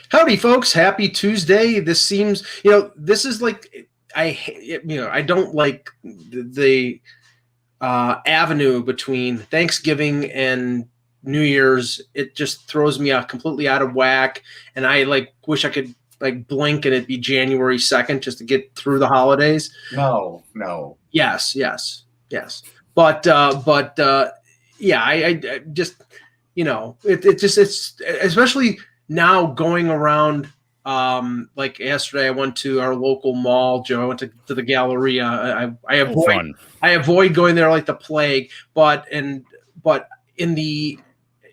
Howdy, folks. Happy Tuesday. This seems, this is like, I don't like the avenue between Thanksgiving and New Year's. It just throws me completely out of whack. And I wish I could blink and it'd be January 2nd just to get through the holidays. No. Yes. But yeah, I just, it's especially now going around. Like yesterday, I went to our local mall. Joe, I went to the Galleria. I avoid going there like the plague. But in the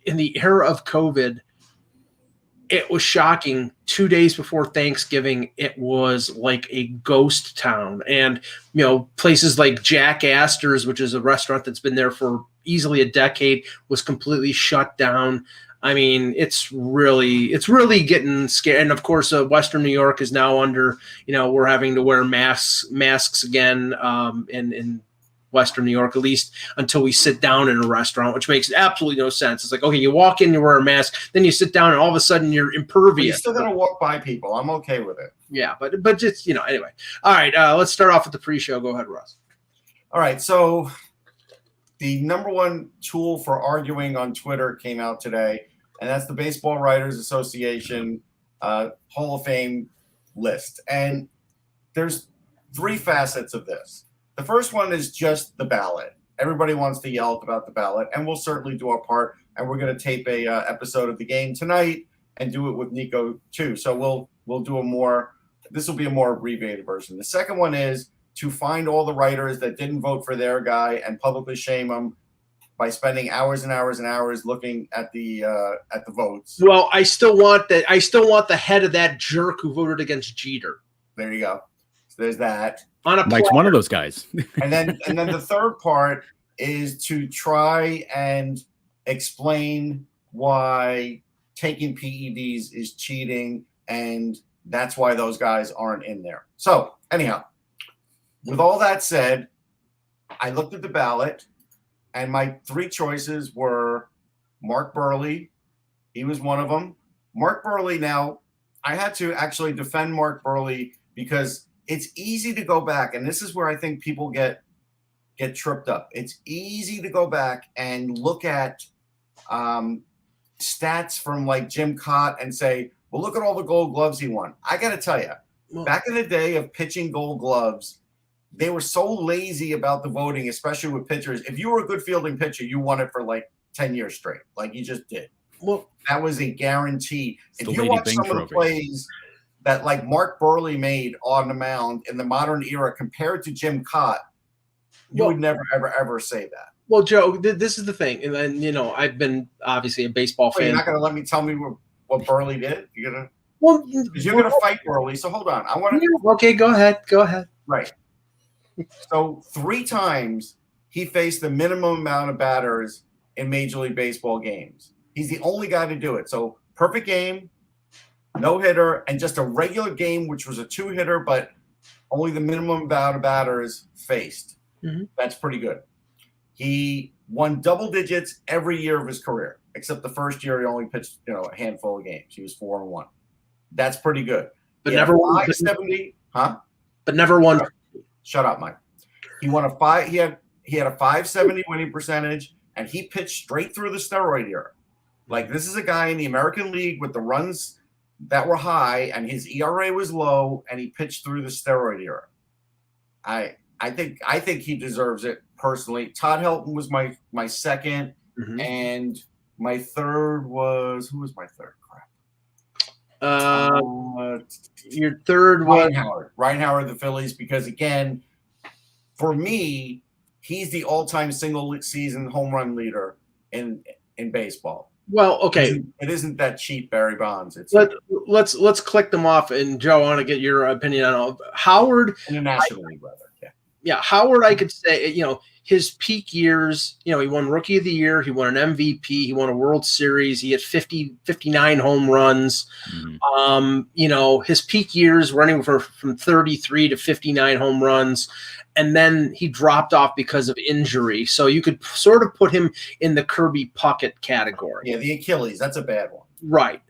era of COVID, it was shocking. 2 days before Thanksgiving, it was like a ghost town. And, places like Jack Astor's, which is a restaurant that's been there for easily a decade, was completely shut down. I mean, it's really getting scary. And of course, Western New York is now under, we're having to wear masks again in Western New York, at least until we sit down in a restaurant, which makes absolutely no sense. It's like, okay, you walk in, you wear a mask, then you sit down and all of a sudden you're impervious. But you're still going to walk by people. I'm okay with it. Yeah, but just, anyway. All right, let's start off with the pre-show. Go ahead, Russ. All right, so the number one tool for arguing on Twitter came out today, and that's the Baseball Writers Association Hall of Fame list. And there's three facets of this. The first one is just the ballot. Everybody wants to yell about the ballot, and we'll certainly do our part. And we're going to tape a episode of the game tonight and do it with Nico too. So we'll do this will be a more abbreviated version. The second one is to find all the writers that didn't vote for their guy and publicly shame them by spending hours and hours and hours looking at the votes. Well, I still want the head of that jerk who voted against Jeter. There you go. So there's that. Mike's one of those guys. and then the third part is to try and explain why taking PEDs is cheating, and that's why those guys aren't in there. So anyhow, with all that said, I looked at the ballot, and my three choices were Mark Burley. He was one of them. Mark Burley. Now, I had to actually defend Mark Burley because it's easy to go back, and this is where I think people get tripped up. It's easy to go back and look at stats from like Jim Cott and say, well, look at all the Gold Gloves he won. I got to tell you, back in the day of pitching Gold Gloves, they were so lazy about the voting, especially with pitchers. If you were a good fielding pitcher, you won it for like 10 years straight. Like you just did. Well, that was a guarantee. If you watch some of the plays that like Mark Burley made on the mound in the modern era compared to Jim Cott, you would never, ever say that. Well, Joe, this is the thing. And then, I've been obviously a baseball fan. You're not going to let me tell me what Burley did? You're going to fight Burley. So hold on. Okay, go ahead. Right. So 3 times he faced the minimum amount of batters in Major League Baseball games. He's the only guy to do it. So perfect game, no hitter, and just a regular game, which was a 2-hitter, but only the minimum amount of batters faced. Mm-hmm. That's pretty good. He won double digits every year of his career, except the first year he only pitched, a handful of games. He was 4-1. That's pretty good. But never won 570, huh? But never won. Shut up, Mike. He won he had a 570 winning percentage, and he pitched straight through the steroid era. Like, this is a guy in the American League with the runs that were high, and his ERA was low, and he pitched through the steroid era. I think he deserves it personally. Todd Helton was my second, mm-hmm. and my third was who was my third? Your third was Ryan Howard, the Phillies, because again, for me, he's the all-time single season home run leader in baseball. Well, okay, it isn't that cheap, Barry Bonds. Let's click them off. And Joe, I want to get your opinion on all. Howard in the National League, brother. Yeah, Howard, I could say, his peak years, he won Rookie of the Year, he won an MVP, he won a World Series, he had 59 home runs. Mm-hmm. His peak years were anywhere from 33 to 59 home runs, and then he dropped off because of injury. So you could sort of put him in the Kirby Puckett category. Yeah, the Achilles, that's a bad one. Right.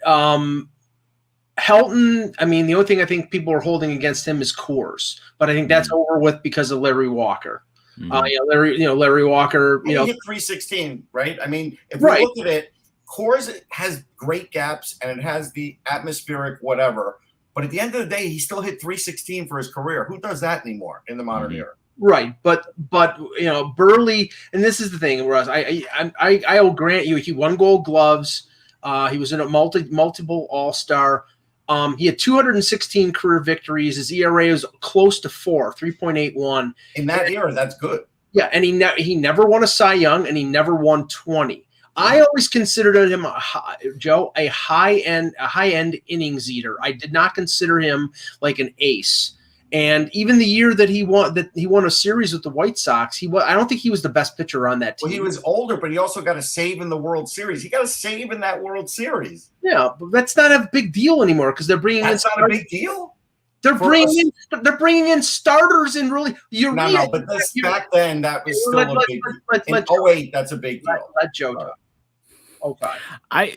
Helton, I mean, the only thing I think people are holding against him is Coors, but I think that's over with because of Larry Walker. Larry Walker, he hit 316, right? I mean, if we Right. look at it, Coors has great gaps and it has the atmospheric whatever. But at the end of the day, he still hit 316 for his career. Who does that anymore in the modern era? Right, but Burley, and this is the thing, Russ. I will grant you, he won Gold Gloves. He was in a multiple All-Star. He had 216 career victories. His ERA was close to 3.81. In that era, that's good. Yeah, and he never won a Cy Young, and he never won 20. I always considered him a high end innings eater. I did not consider him like an ace. And even the year that he won a series with the White Sox, I don't think he was the best pitcher on that team. Well, he was older, but he also got a save in the World Series. He got a save in that World Series. Yeah, but that's not a big deal anymore because they're bringing That's not a big deal. They're bringing in starters and really. No, but back then that was still a big deal. In 08, that's a big deal. Let Joe talk. Okay.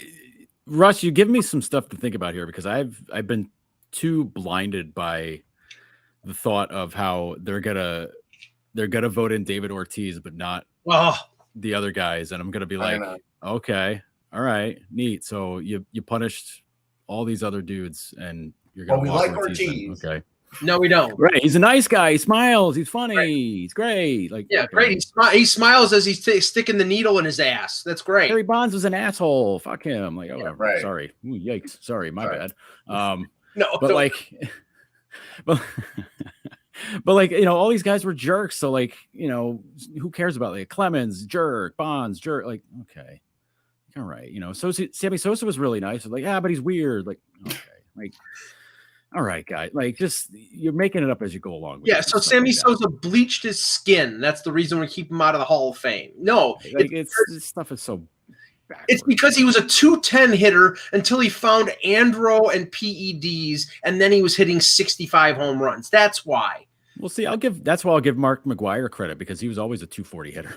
Russ, you give me some stuff to think about here because I've been too blinded by the thought of how they're gonna vote in David Ortiz, but not the other guys, and I'm gonna be like, okay, all right, neat. So you punished all these other dudes, and you're gonna. Well, we like Ortiz. Okay. No, we don't. Right, he's a nice guy. He smiles. He's funny. Right. He's great. Like, yeah, great. He smiles as he's sticking the needle in his ass. That's great. Barry Bonds was an asshole. Fuck him. Like, right. Sorry. Ooh, yikes. Sorry, my bad. No, but like, but like, all these guys were jerks. So like, who cares about like Clemens, jerk, Bonds, jerk? Like, okay, all right. So Sammy Sosa was really nice. Like, but he's weird. Like, okay, like. All right, guys. Like, just you're making it up as you go along. Yeah. So Sammy Sosa bleached his skin. That's the reason we keep him out of the Hall of Fame. No, this stuff is so. Backwards. It's because he was a 210 hitter until he found andro and PEDs, and then he was hitting 65 home runs. That's why. Well, see, that's why I'll give Mark McGwire credit because he was always a 240 hitter.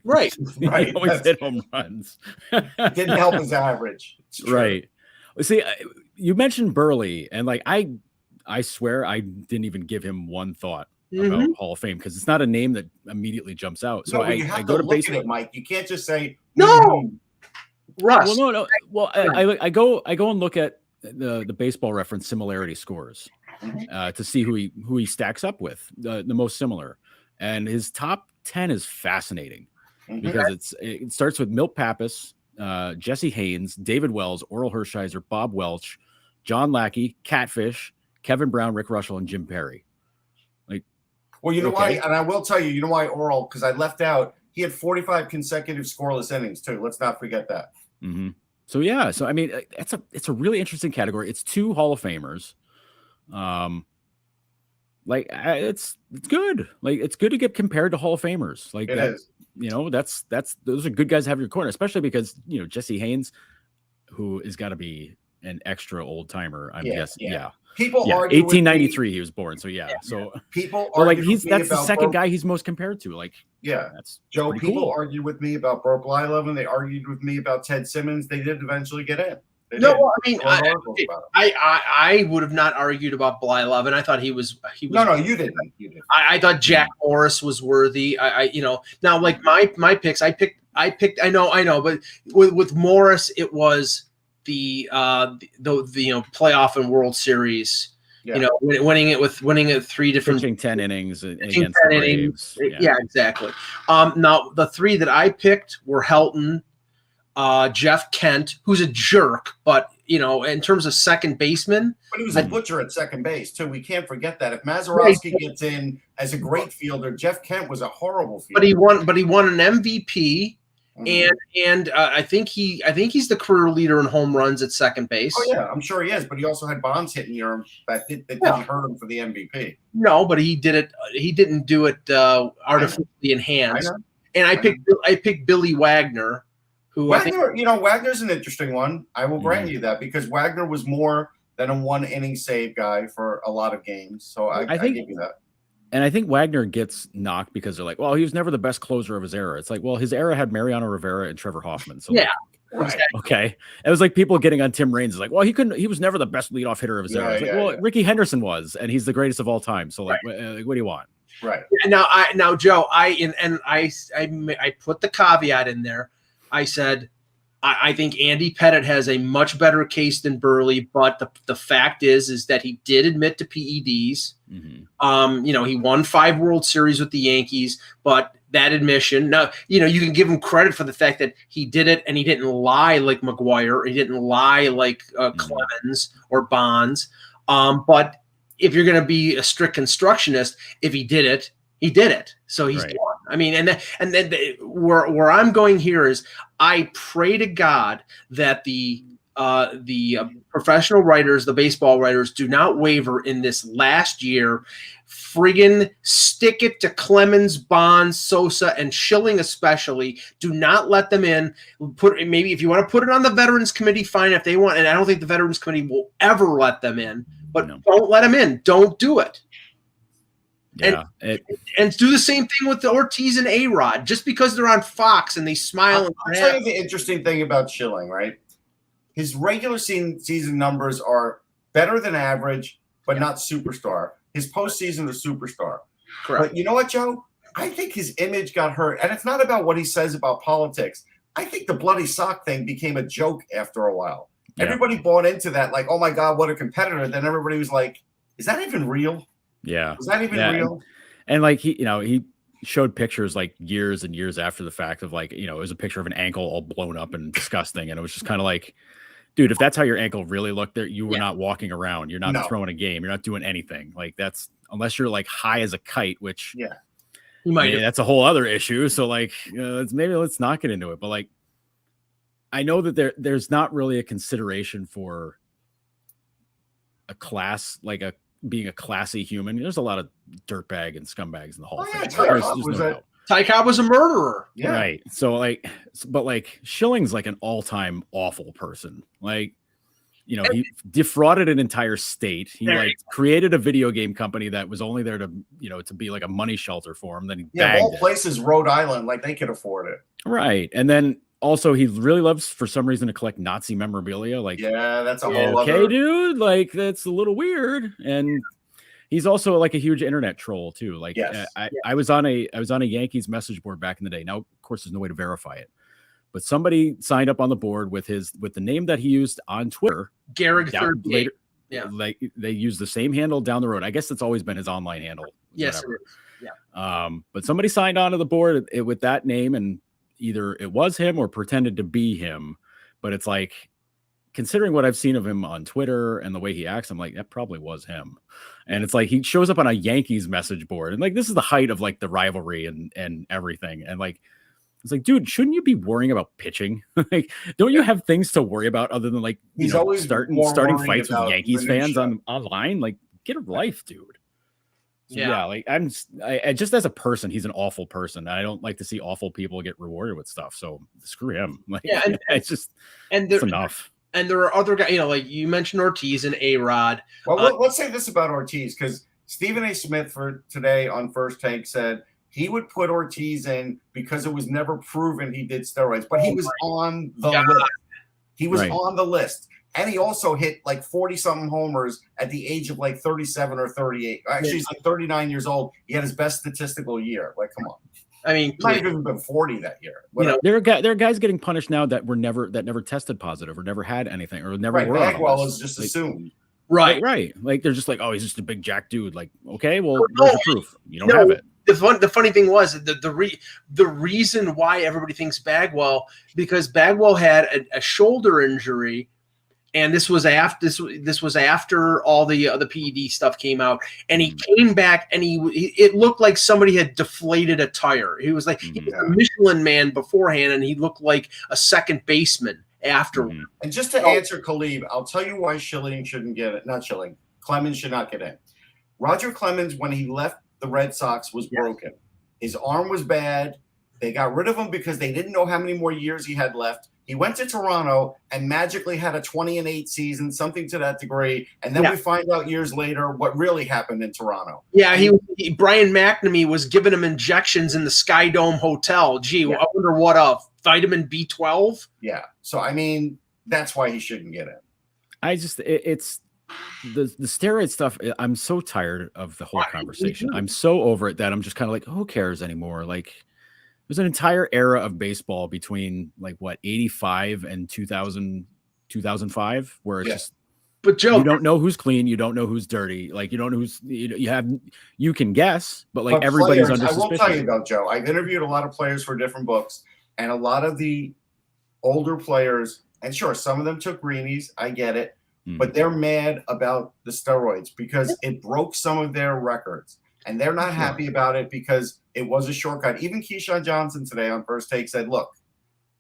Right. He always hit home runs. Didn't help his average. Right. See, you mentioned Burley, and like I swear I didn't even give him one thought about Hall of Fame because it's not a name that immediately jumps out. So you have I go to look baseball. at it, Mike. You can't just say no. Russ. Well, no. Well, I go and look at the Baseball Reference similarity scores to see who he stacks up with the most similar, and his top 10 is fascinating because it starts with Milt Pappas, Jesse Haynes, David Wells, Oral Hershiser, Bob Welch, John Lackey, Catfish, Kevin Brown, Rick Russell, and Jim Perry. Like, well, you know why? And I will tell you, why Oral? Because I left out. He had 45 consecutive scoreless innings too. Let's not forget that. Mm-hmm. So yeah, I mean, it's a really interesting category. It's two Hall of Famers. Like it's good. Like it's good to get compared to Hall of Famers. Like it is. Those are good guys to have in your corner, especially because Jesse Haynes, who is got to be an extra old timer. I'm guessing. Yeah. People argue 1893 he was born. So yeah. So people like that's the second guy he's most compared to. Like that's Joe. People argued with me about Burt Blyleven. They argued with me about Ted Simmons. They did eventually get in. I would have not argued about Blyleven. I thought he was. No, you didn't. I thought Jack Morris was worthy. Now like my picks. I picked. I know. But with Morris, it was the playoff and World Series. Yeah. Winning it 3 different pitching 10 innings against the Braves. Yeah, exactly. Now the 3 that I picked were Helton, Jeff Kent, who's a jerk, but in terms of second baseman, but he was a butcher at second base too. We can't forget that. If Mazeroski gets in as a great fielder, Jeff Kent was a horrible fielder. But he won an MVP. And I think he's the career leader in home runs at second base. Oh yeah, I'm sure he is. But he also had Bonds hitting him that didn't hurt him for the MVP. No, but he did it. He didn't do it artificially enhanced. And I picked Billy Wagner, who Wagner's an interesting one. I will grant you that because Wagner was more than a 1 inning save guy for a lot of games. So I give you that. And I think Wagner gets knocked because they're like, well, he was never the best closer of his era. It's like, well, his era had Mariano Rivera and Trevor Hoffman. So Right. Okay. It was like people getting on Tim Raines. Like, well, he was never the best leadoff hitter of his era. Well, Ricky Henderson was, and he's the greatest of all time. So like, what do you want? Right. Now, Joe, I put the caveat in there. I said, I think Andy Pettitte has a much better case than Burley, but the fact is that he did admit to PEDs. Mm-hmm. He won 5 World Series with the Yankees, but that admission, now, you can give him credit for the fact that he did it and he didn't lie like McGuire. He didn't lie like Clemens or Bonds. But if you're going to be a strict constructionist, if he did it, he did it. So he's done. I mean, and then where I'm going here is I pray to God that the professional writers, the baseball writers, do not waver in this last year. Friggin' stick it to Clemens, Bonds, Sosa, and Schilling especially. Do not let them in. Maybe if you want to put it on the Veterans Committee, fine if they want. And I don't think the Veterans Committee will ever let them in. But don't let them in. Don't do it. Yeah, and do the same thing with the Ortiz and A-Rod. Just because they're on Fox and they smile. I'll tell you the interesting thing about Schilling, right? His regular season numbers are better than average, but not superstar. His postseason is superstar. Correct. But you know what, Joe? I think his image got hurt. And it's not about what he says about politics. I think the bloody sock thing became a joke after a while. Yeah. Everybody bought into that, like, oh my God, what a competitor. Then everybody was like, is that even real? Yeah. Was that even real? And like he showed pictures like years and years after the fact of like, it was a picture of an ankle all blown up and disgusting. And it was just kind of like, dude, if that's how your ankle really looked there, you were not walking around. You're not throwing a game. You're not doing anything. Like that's unless you're like high as a kite, which you might. That's a whole other issue. So like, maybe let's not get into it. But like, I know that there's not really a consideration for a class, like being a classy human. There's a lot of dirtbag and scumbags in the Hall of Fame. Ty Cobb was a murderer. Yeah. Right. So but Schilling's like an all-time awful person. Like, he defrauded an entire state. He created a video game company that was only there to, to be like a money shelter for him. Then he bagged of all places, Rhode Island, like they could afford it. Right. And then also he really loves for some reason to collect Nazi memorabilia. Like, that's a whole other dude. Like that's a little weird. And he's also like a huge internet troll too. Like I was on a Yankees message board back in the day. Now, of course, there's no way to verify it, but somebody signed up on the board with the name that he used on Twitter. Garrick later. Yeah. Like they use the same handle down the road. I guess it's always been his online handle. Yes. It is. Yeah. But somebody signed onto the board with that name, and either it was him or pretended to be him. But it's like, considering what I've seen of him on Twitter and the way he acts, I'm like, that probably was him. And it's like, he shows up on a Yankees message board. And like, this is the height of like the rivalry and everything. And like, it's like, dude, shouldn't you be worrying about pitching? Like, don't you have things to worry about other than like, always starting fights with Yankees fans online? Like, get a life, dude. So, like I just as a person, he's an awful person. I don't like to see awful people get rewarded with stuff. So screw him. Like, it's just, it's enough. And there are other guys, like you mentioned Ortiz and A-Rod. Well, let's say this about Ortiz, because Stephen A. Smith for today on First Take said he would put Ortiz in because it was never proven he did steroids, but he was on the list. He was on the list. And he also hit like 40-something homers at the age of like 37 or 38. Actually, he's like 39 years old. He had his best statistical year. Like, come on. I mean, he might have even been 40 that year. There are guys getting punished now that never tested positive or never had anything or never were. Bagwell is just assumed. Right. Like they're just like, oh, he's just a big jack dude. Like, okay, well, where's the proof? You don't have it. The funny thing was the reason why everybody thinks Bagwell, because Bagwell had a shoulder injury. And this was after all the PED stuff came out, and he came back, and it looked like somebody had deflated a tire. He was like he was a Michelin man beforehand, and he looked like a second baseman afterward. And just to answer Khalib, I'll tell you why Schilling shouldn't get it. Not Schilling, Clemens should not get in. Roger Clemens, when he left the Red Sox, was broken. His arm was bad. They got rid of him because they didn't know how many more years he had left. He went to Toronto and magically had a 20-8 season, something to that degree. And then we find out years later what really happened in Toronto. Yeah, Brian McNamee was giving him injections in the Sky Dome Hotel. Gee, I wonder what a vitamin B12. Yeah. So, I mean, that's why he shouldn't get it. It's the steroid stuff. I'm so tired of the whole conversation. I'm so over it that I'm just kind of like, who cares anymore? Like, there's an entire era of baseball between like 85 and 2005, where it's just, but Joe, you don't know who's clean, you don't know who's dirty, like you don't know who's you can guess, but like everybody's under suspicion. I will tell you though, Joe, I've interviewed a lot of players for different books, and a lot of the older players, and sure, some of them took greenies, I get it, but they're mad about the steroids because it broke some of their records, and they're not happy about it because it was a shortcut. Even Keyshawn Johnson today on First Take said, look,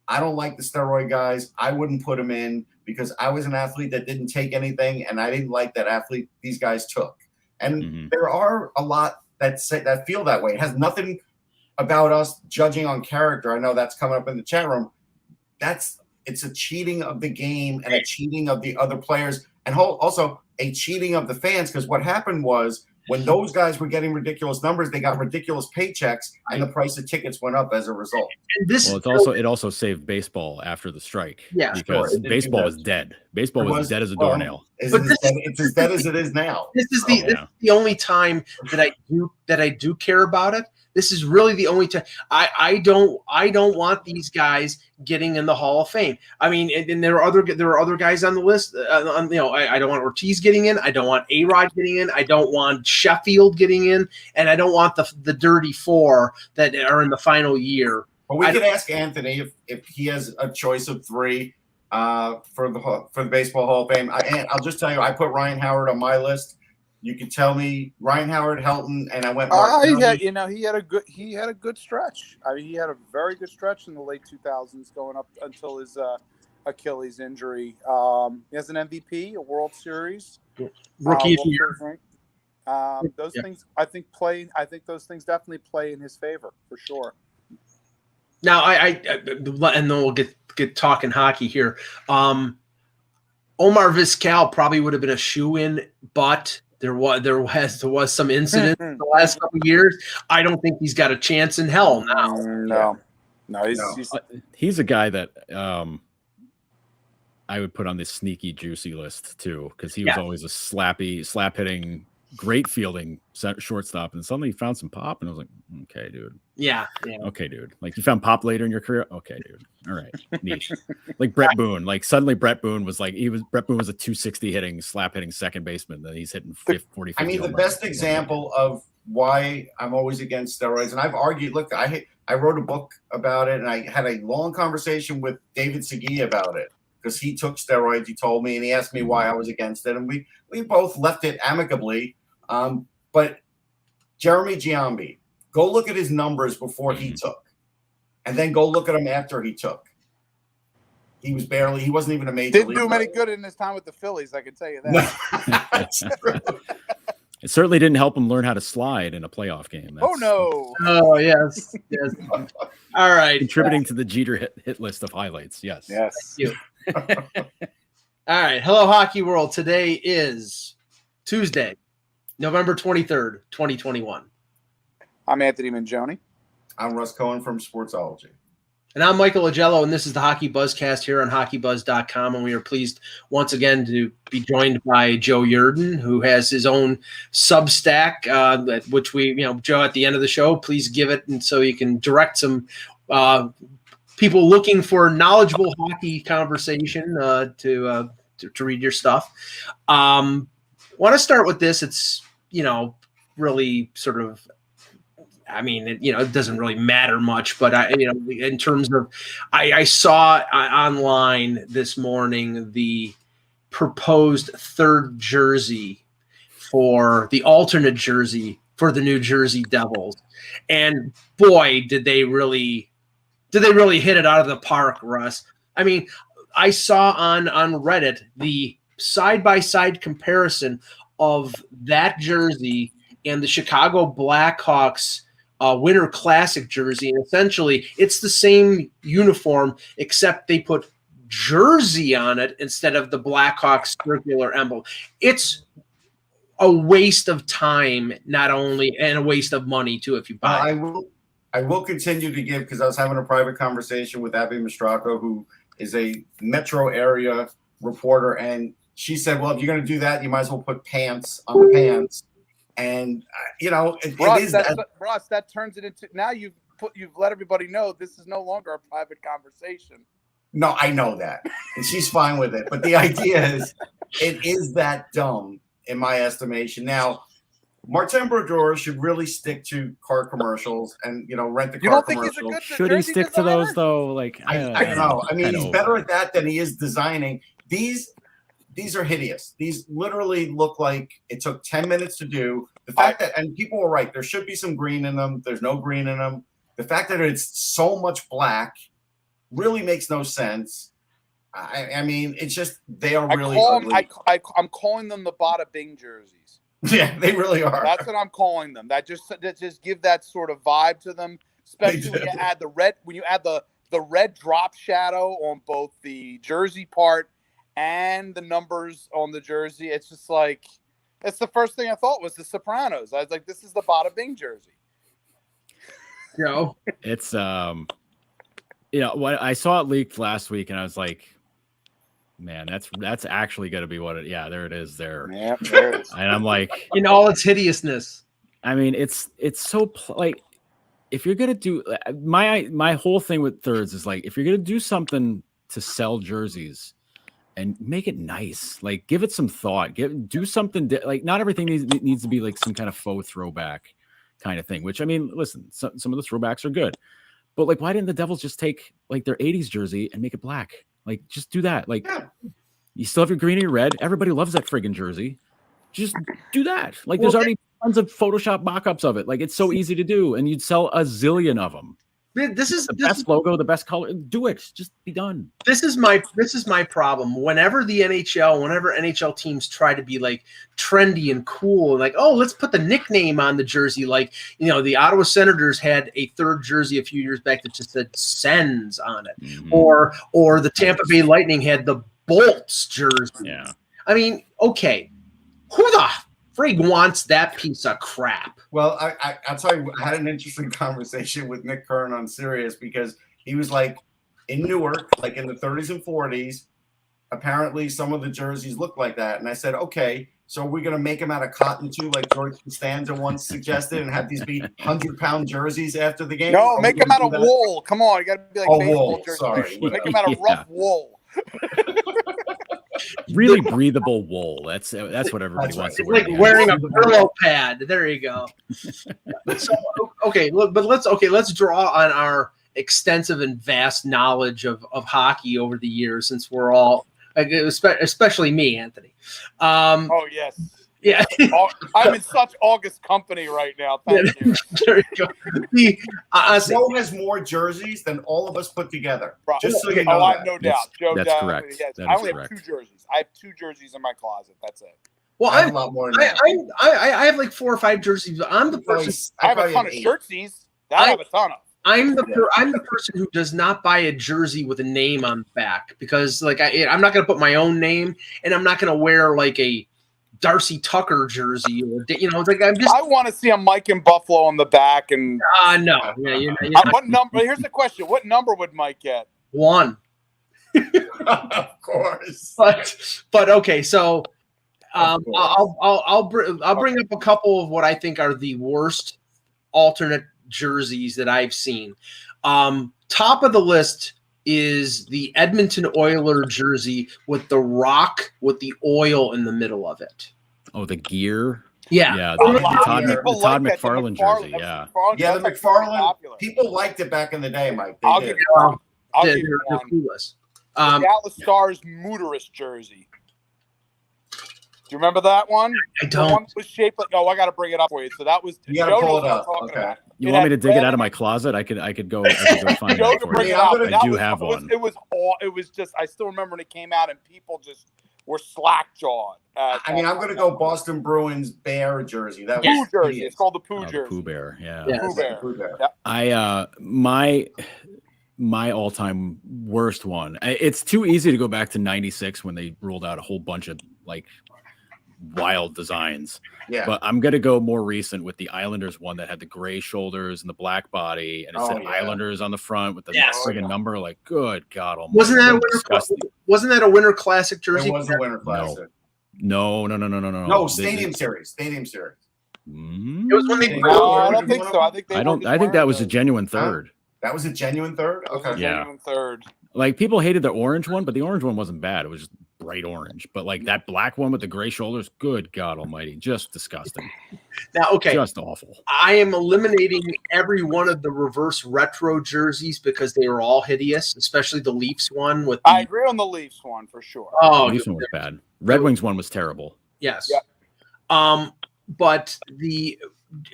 I don't like the steroid guys. I wouldn't put them in because I was an athlete that didn't take anything, and I didn't like that athlete these guys took. And there are a lot that feel that way. It has nothing about us judging on character. I know that's coming up in the chat room. It's a cheating of the game and a cheating of the other players, and also a cheating of the fans, because what happened was when those guys were getting ridiculous numbers, they got ridiculous paychecks, and the price of tickets went up as a result. And it also saved baseball after the strike. Yeah, because baseball was dead. Baseball was dead as a doornail. It's as dead as it is now. This is the only time that I do care about it. This is really the only time I don't want these guys getting in the Hall of Fame. I mean, and there are other guys on the list. I don't want Ortiz getting in. I don't want A-Rod getting in. I don't want Sheffield getting in, and I don't want the dirty four that are in the final year. Well, we could ask Anthony if he has a choice of three for the Baseball Hall of Fame. I'll just tell you, I put Ryan Howard on my list. You can tell me Ryan Howard, Helton, and I went. He had a good stretch. I mean, he had a very good stretch in the late 2000s, going up until his Achilles injury. He has an MVP, a World Series, rookie of the year. Those things, I think those things definitely play in his favor for sure. Now, and then we'll get talking hockey here. Omar Viscal probably would have been a shoe-in, but there was some incident in the last couple of years. I don't think he's got a chance in hell now. No, he's a guy that I would put on this sneaky juicy list too, because he was always a slap hitting, great fielding shortstop, and suddenly he found some pop, and I was like, okay, dude. Yeah. Okay, dude. Like, you found pop later in your career. Okay, dude. All right, neat. Like Brett Boone. Like, suddenly Brett Boone was a 260 slap hitting second baseman. Then he's hitting 40. I mean, the best example of why I'm always against steroids, and I've argued. Look, I wrote a book about it, and I had a long conversation with David Segui about it because he took steroids. He told me, and he asked me why I was against it, and we both left it amicably. But Jeremy Giambi, go look at his numbers before he took, and then go look at him after he took. He wasn't even a major league. Didn't do him any good in his time with the Phillies, I can tell you that. That's true. It certainly didn't help him learn how to slide in a playoff game. Oh, no. Oh, yes. All right. Contributing to the Jeter hit list of highlights. Yes. Thank you. All right. Hello, Hockey World. Today is Tuesday, November 23rd, 2021. I'm Anthony Mangione. I'm Russ Cohen from Sportsology. And I'm Michael Agello, and this is the HockeyBuzzcast here on HockeyBuzz.com, and we are pleased once again to be joined by Joe Yerdon, who has his own Substack, which we, Joe, at the end of the show, please give it, and so you can direct some people looking for knowledgeable hockey conversation to read your stuff. Want to start with this. It's, really sort of, it doesn't really matter much, but in terms of, I saw online this morning the proposed third jersey for the alternate jersey for the New Jersey Devils, and boy, did they really hit it out of the park, Russ. I mean, I saw on Reddit the side-by-side comparison of that jersey and the Chicago Blackhawks Winter Classic jersey, and essentially it's the same uniform except they put jersey on it instead of the Blackhawks circular emblem. It's a waste of time, not only, and a waste of money too if you buy it. I will continue to give, because I was having a private conversation with Abby Mastracco, who is a metro area reporter, and she said, well, if you're going to do that, you might as well put pants on the pants. And, Russ, that turns it into, now you've let everybody know this is no longer a private conversation. No, I know that. And she's fine with it. But the idea is, it is that dumb, in my estimation. Now, Martin Brodeur should really stick to car commercials and, rent the car commercials. Should he stick to those, though? Like, I don't know. I mean, he's better at that than he is designing. These are hideous. These literally look like it took 10 minutes to do. The fact that, and people were right, there should be some green in them. There's no green in them. The fact that it's so much black really makes no sense. I mean, it's just, they are really ugly. I'm calling them the Bada Bing jerseys. Yeah, they really are. That's what I'm calling them. That just give that sort of vibe to them, especially when you add the red drop shadow on both the jersey part and the numbers on the jersey. It's just like, it's the first thing I thought was The Sopranos. I was like, this is the Bada Bing jersey. It's what I saw it leaked last week, and I was like, man, that's actually going to be what it. Yeah, there it is. There. Yeah, there it is. And I'm like, in all its hideousness. I mean, it's so like, if you're gonna do my whole thing with thirds is like, if you're gonna do something to sell jerseys, and make it nice, like give it some thought, do something like not everything needs to be like some kind of faux throwback kind of thing. Which, I mean, listen, some of the throwbacks are good, but like, why didn't the Devils just take like their 80s jersey and make it black? Like, just do that. Like, you still have your green and your red. Everybody loves that friggin' jersey. Just do that. Like, there's already tons of Photoshop mock-ups of it. Like, it's so easy to do, and you'd sell a zillion of them. This is the best logo, the best color. Do it. Just be done. This is my problem. Whenever NHL teams try to be like trendy and cool, and like, oh, let's put the nickname on the jersey. Like, the Ottawa Senators had a third jersey a few years back that just said Sens on it, or the Tampa Bay Lightning had the Bolts jersey. Yeah. I mean, okay, who the frig wants that piece of crap? Well, I'll tell you, I had an interesting conversation with Nick Kern on Sirius, because he was like, in Newark, like in the 30s and 40s, apparently some of the jerseys look like that. And I said, okay, so we're going to make them out of cotton too, like George Costanza once suggested, and have these be 100-pound jerseys after the game? No, make them out of wool. Come on, you got to be like baseball wool. jerseys. Sorry. Make them out of rough wool. Really breathable wool. That's what everybody wants to wear. Like wearing a Brillo pad. There you go. So, okay, let's draw on our extensive and vast knowledge of hockey over the years, since we're all, especially me, Anthony. Oh yes. Yeah. I'm in such august company right now. Thank you. There you go. Joe has more jerseys than all of us put together. Right. Just so you know. I have no doubt. Joe, that's correct. Yes. That I is only correct. have 2 jerseys. I have 2 jerseys in my closet. That's it. Well, I have a lot more than that. I have like 4 or 5 jerseys. I'm the person. I have a ton of shirtsies. I have a ton of. I'm the person who does not buy a jersey with a name on the back, because like I'm not going to put my own name, and I'm not going to wear like a Darcy Tucker jersey, or like I want to see a Mike in Buffalo on the back, and no. Yeah, what number? Here's the question: what number would Mike get? 1. Of course. But okay, so I'll bring up a couple of what I think are the worst alternate jerseys that I've seen. Top of the list is the Edmonton Oilers jersey with the rock with the oil in the middle of it. Oh, the gear. Yeah. The Todd McFarlane jersey. Yeah. Yeah, the McFarlane. People liked it back in the day, Mike. I'll give you one. They're clueless. The Dallas Stars Mooterist jersey. Do you remember that one? I don't. The one was shaped like. Oh, I got to bring it up for you. So that was. You got to pull it up. Okay. You want me to dig it out of my closet? I could go find it for you. I do have one. It was just. I still remember when it came out, and people just were slack jawed. I mean, I'm going to go Boston Bruins Bear jersey. That Pooh jersey. It's called the Pooh jersey. Pooh Bear. Yeah. Pooh Bear. Yeah. My all-time worst one. It's too easy to go back to '96 when they rolled out a whole bunch of like wild designs. Yeah. But I'm gonna go more recent with the Islanders one that had the gray shoulders and the black body, and it said Islanders on the front with the friggin' number. Like, good God Almighty! Wasn't that a Winter Classic jersey? It was a Winter Classic. No. No, Stadium Series. It was when they. No, I don't think so. I think I think that was a genuine third. That was a genuine third. Okay. Genuine third. Like people hated the orange one, but the orange one wasn't bad. It was just bright orange. But like that black one with the gray shoulders, good God Almighty, just disgusting. Now, okay, just awful. I am eliminating every one of the reverse retro jerseys because they were all hideous, especially the Leafs one. I agree on the Leafs one for sure. Oh, the Leafs one was bad. Red Wings one was terrible. Yes. Yeah. But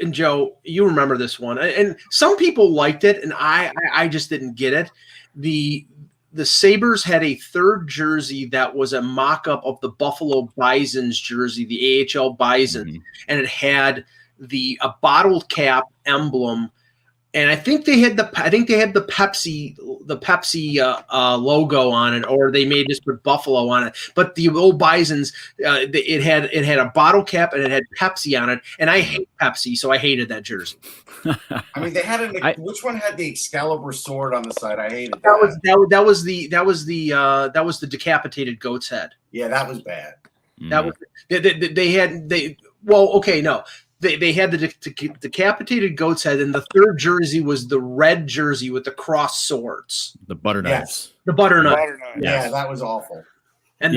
and Joe, you remember this one, and some people liked it, and I just didn't get it. The Sabres had a third jersey that was a mock-up of the Buffalo Bison's jersey, the AHL Bison, and it had a bottle cap emblem, and I think they had the Pepsi logo on it, or they may just put Buffalo on it. But the old Bison's, it had a bottle cap and it had Pepsi on it, and I hate Pepsi, so I hated that jersey. I mean, they had which one had the Excalibur sword on the side? I hated that. That was the decapitated goat's head. Yeah, that was bad. That was they had. They had the decapitated goat's head, and the third jersey was the red jersey with the cross swords. The butter knives. The butter knife. Yeah, that was awful. And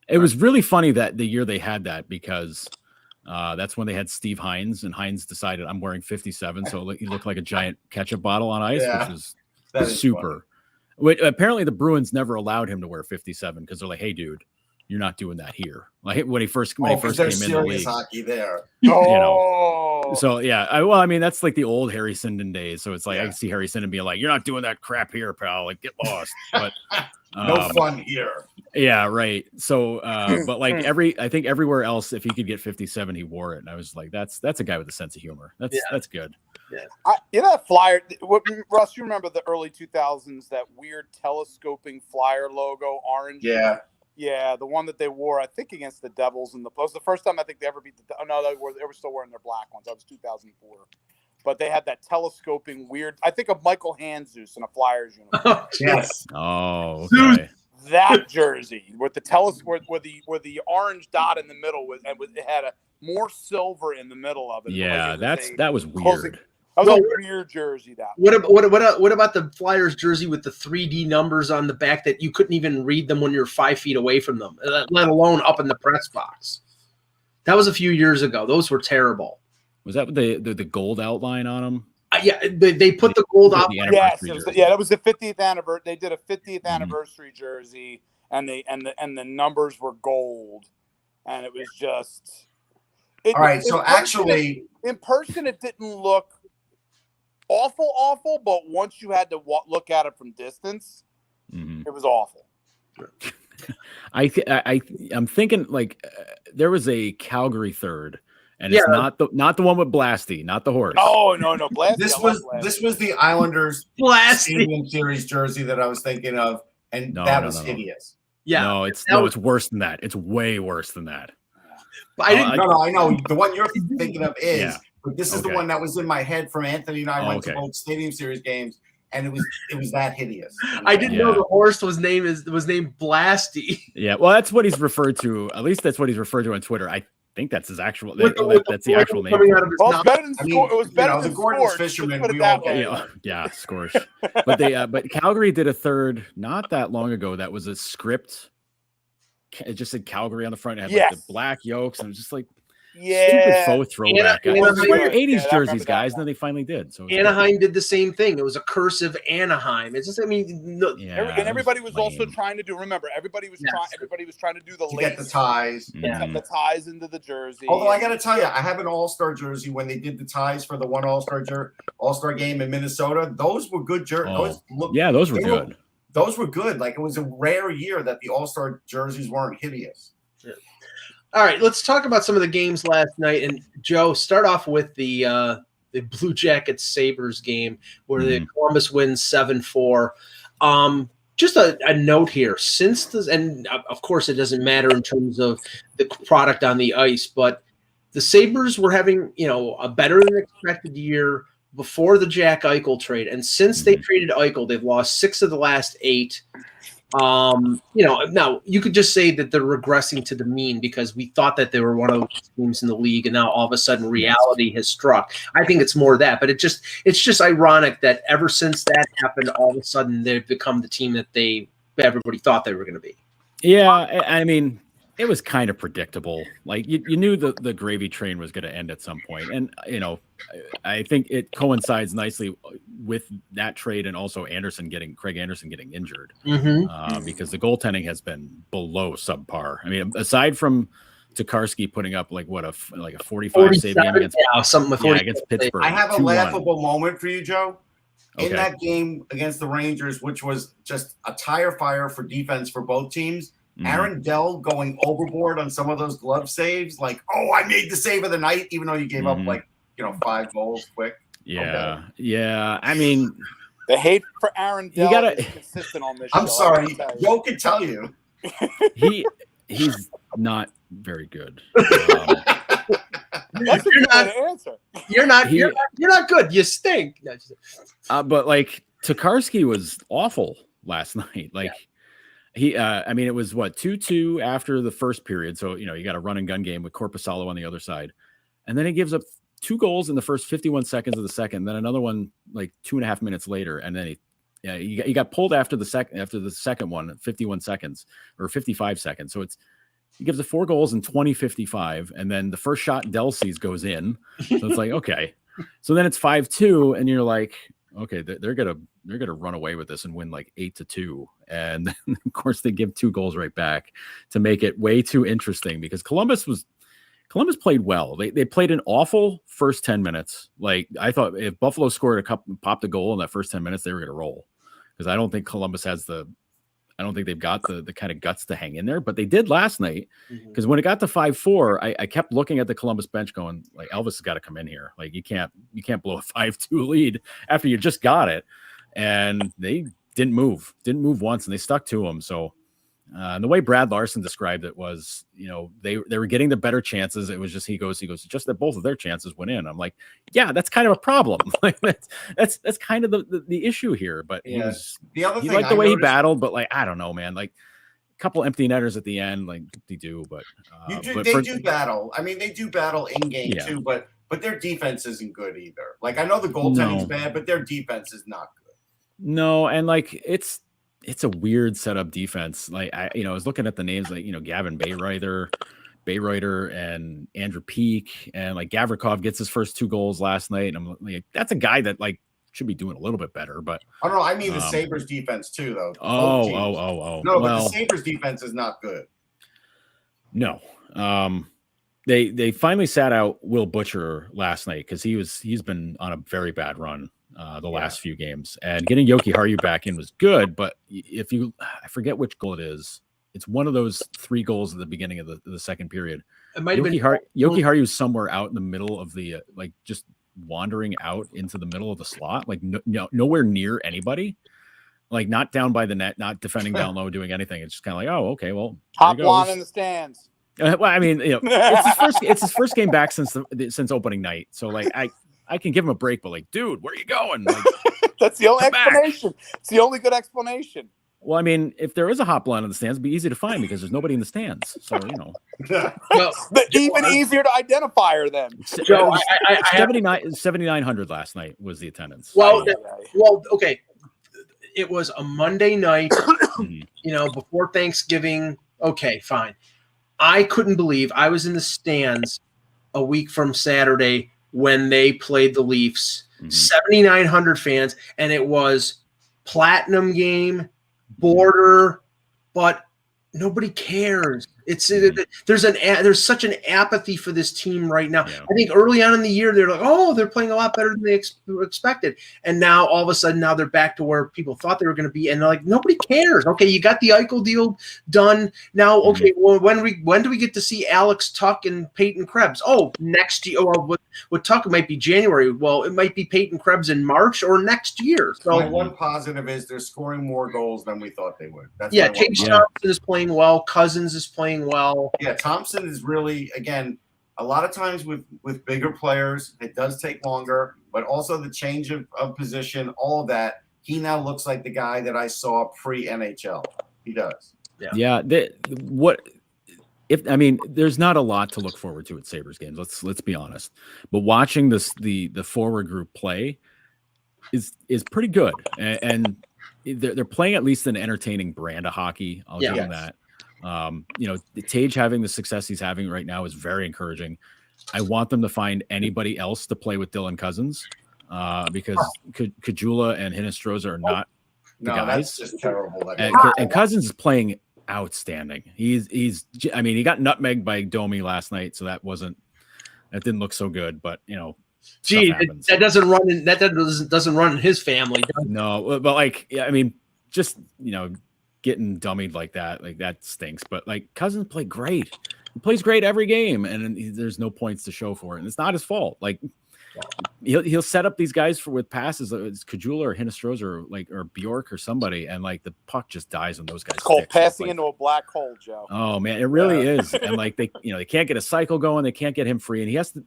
it was really funny that the year they had that because that's when they had Steve Hines, and Hines decided I'm wearing 57, so he looked like a giant ketchup bottle on ice, which was super. Apparently, the Bruins never allowed him to wear 57 because they're like, "Hey, dude, you're not doing that here." Like when he first came in the league. Hockey there. So I mean that's like the old Harry Sinden days. So it's like I can see Harry Sinden being like, "You're not doing that crap here, pal. Like get lost." But no fun here. Yeah, right. So, but like I think everywhere else, if he could get 57, he wore it, and I was like, "That's a guy with a sense of humor. That's good." Yeah, that flyer. Russ, you remember the early 2000s? That weird telescoping flyer logo, orange. Yeah, the one that they wore, I think, against the Devils in the post. The first time I think they ever beat the. Oh no, they were still wearing their black ones. That was 2004. But they had that telescoping weird. I think of Michael Handzus in a Flyers uniform. Yes. Oh, okay. That jersey with the where the orange dot in the middle was, and it had more silver in the middle of it. Yeah, that was weird. That was a weird jersey. What about the Flyers jersey with the 3D numbers on the back that you couldn't even read them when you're 5 feet away from them, let alone up in the press box? That was a few years ago. Those were terrible. Was that with the gold outline on them? Yeah, they put the gold outline. Yes, that was the 50th anniversary. They did a 50th anniversary jersey, and the numbers were gold, and it was just. All right, so actually, in person, it didn't look awful, but once you had to look at it from distance, it was awful. I'm thinking like there was a Calgary third, and it's not the one with Blasty, not the horse. Oh no, Blasty. This was the Islanders Stadium Series jersey that I was thinking of, and that was hideous. Yeah, no, it's worse than that. It's way worse than that. But I know the one you're thinking of is. Yeah. But this is the one that was in my head from Anthony and I went to both Stadium Series games, and it was that hideous. I didn't know the horse was named Blasty. Yeah, well, that's what he's referred to. At least that's what he's referred to on Twitter. I think that's his actual. That's the actual name. Well, it's better than Scorch. It was better than the Gordon's Fisherman. We all Scorch. But Calgary did a third not that long ago. That was a script. It just said Calgary on the front. It had like the black yolks, and it was just like. Stupid faux throwback. Wear your 80s jerseys, guys. And then they finally did. So Anaheim did the same thing. It was a cursive Anaheim. It's just, and everybody was also trying to do. Remember, everybody was trying to do the get the ties, the ties into the jersey. Although I got to tell you, I have an All-Star jersey when they did the ties for the one All-Star game in Minnesota. Those were good jerseys. Those were good. Those were good. Like it was a rare year that the All-Star jerseys weren't hideous. Yeah. All right, let's talk about some of the games last night. And Joe, start off with the Blue Jackets Sabres game where the Columbus wins 7-4. just a note here. Since this, and of course, it doesn't matter in terms of the product on the ice, but the Sabres were having, a better than expected year before the Jack Eichel trade. And since they traded Eichel, they've lost 6 of the last 8. Now you could just say that they're regressing to the mean because we thought that they were one of those teams in the league, and now all of a sudden reality has struck. I think it's more that, but it's just ironic that ever since that happened, all of a sudden they've become the team that everybody thought they were going to be. Yeah, I mean, it was kind of predictable. Like you knew the gravy train was going to end at some point, and I think it coincides nicely with that trade and also Craig Anderson getting injured because the goaltending has been below subpar. I mean, aside from Tokarski putting up like a 45 save game against against Pittsburgh. I have a laughable moment for you, Joe. In that game against the Rangers, which was just a tire fire for defense for both teams. Aaron Dell going overboard on some of those glove saves, like, I made the save of the night, even though you gave up 5 goals quick. Yeah, yeah. I mean, the hate for Aaron Dell is consistent on this show. I'm sorry, Joe can tell you. He's not very good. That's a good answer. You're not good. You stink. But like Tokarski was awful last night. Like. It was 2-2 after the first period. So, you got a run and gun game with Korpisalo on the other side. And then he gives up 2 goals in the first 51 seconds of the second, then another one like 2.5 minutes later. And then he got pulled after the second one, 51 seconds or 55 seconds. So he gives up 4 goals in 20:55. And then the first shot Del sees goes in. So it's like, okay. So then it's 5-2 and you're like, okay, they're gonna run away with this and win like 8-2, and then of course they give 2 goals right back to make it way too interesting because Columbus played well. They played an awful first 10 minutes. Like I thought, if Buffalo popped a goal in that first 10 minutes, they were gonna roll because I don't think Columbus I don't think they've got the kind of guts to hang in there, but they did last night because when it got to 5-4, I kept looking at the Columbus bench going like, Elvis has got to come in here. Like you can't blow a 5-2 lead after you just got it. And they didn't move once and they stuck to him. So and the way Brad Larson described it was, they were getting the better chances. It was just, he goes, just that both of their chances went in. I'm like, yeah, that's kind of a problem. Like that's kind of the issue here. But he liked the way he battled, but like, I don't know, man, like a couple empty netters at the end, like they do, but they do battle. I mean, they do battle in game too, but their defense isn't good either. Like I know the goaltending's bad, but their defense is not good. No. And like, it's a weird setup defense. Like I was looking at the names like, Gavin Bayreuther and Andrew Peak, and like Gavrikov gets his first 2 goals last night. And I'm like, that's a guy that like should be doing a little bit better, but I don't know. I mean the Sabres defense too, though. Oh. No, but the Sabres defense is not good. No. They finally sat out Will Butcher last night because he's been on a very bad run. The last few games, and getting Yoki Haru back in was good, but I forget which goal it is. It's one of those 3 goals at the beginning of the second period. It might have been Yoki Haru somewhere out in the middle of the like just wandering out into the middle of the slot, like nowhere near anybody, like not down by the net, not defending down low, doing anything. It's just kind of like, oh, okay, well, top line in the stands. Well, I mean, it's his first game back since opening night, so like I can give him a break, but like, dude, where are you going? Like, that's the only explanation. It's the only good explanation. Well, I mean, if there is a hot line in the stands, it'd be easy to find because there's nobody in the stands. So, even easier to identify her then. Joe, 7,900 last night was the attendance. Well, okay. It was a Monday night, before Thanksgiving. Okay, fine. I couldn't believe I was in the stands a week from Saturday when they played the Leafs, 7,900 fans, and it was platinum game, border, but nobody cares. There's such an apathy for this team right now. Yeah. I think early on in the year they're like, oh, they're playing a lot better than they expected, and now all of a sudden now they're back to where people thought they were going to be, and they're like, nobody cares. Okay, you got the Eichel deal done now. Okay, well, when do we get to see Alex Tuck and Peyton Krebs? Oh, next year. Or with Tuck it might be January. Well, it might be Peyton Krebs in March or next year. So my one positive is they're scoring more goals than we thought they would. That's Tage Thompson is playing well. Cousins is playing well. Yeah, Thompson is really, again, a lot of times with bigger players, it does take longer, but also the change of position, all of that, he now looks like the guy that I saw pre-NHL. He does. Yeah. There's not a lot to look forward to at Sabres games. Let's be honest. But watching the forward group play is pretty good. And they're playing at least an entertaining brand of hockey. I'll give them that. Tage having the success he's having right now is very encouraging. I want them to find anybody else to play with Dylan Cousins because Kajula and Hinestroza are not the guys. That's just terrible. And Cousins is playing outstanding. He got nutmegged by Domi last night, so that didn't look so good, but that doesn't run in his family. No, but getting dummied like that stinks. But Cousins played great. He plays great every game, and there's no points to show for it. And it's not his fault. He'll set up these guys with passes. It's Kajula or Hinestroza or Bjork or somebody, and the puck just dies on those guys. It's called passing into a black hole, Joe. Oh man, it really is. And they can't get a cycle going. They can't get him free, and he has to.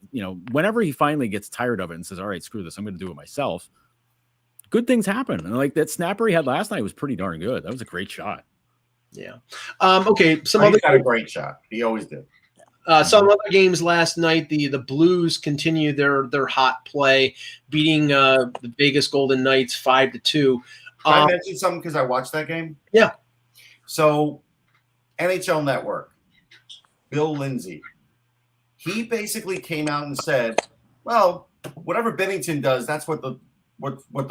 Whenever he finally gets tired of it and says, "All right, screw this, I'm going to do it myself." Good things happen. And that snapper he had last night was pretty darn good. That was a great shot. Yeah. Okay. He's got a great shot. He always did. Some other games last night, the Blues continue their hot play, beating the Vegas Golden Knights 5-2. Can I mention something because I watched that game? Yeah. So, NHL Network, Bill Lindsay, he basically came out and said, "Well, whatever Binnington does, that's what the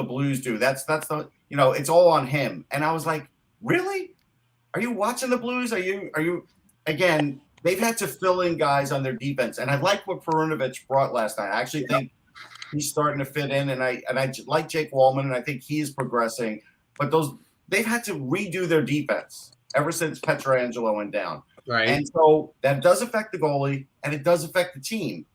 Blues do. That's the it's all on him." And I was like, "Really? Are you watching the Blues? Are you again?" They've had to fill in guys on their defense, and I like what Perunovich brought last night. I actually think he's starting to fit in, and I like Jake Wallman, and I think he is progressing. But they've had to redo their defense ever since Pietrangelo went down, right? And so that does affect the goalie, and it does affect the team.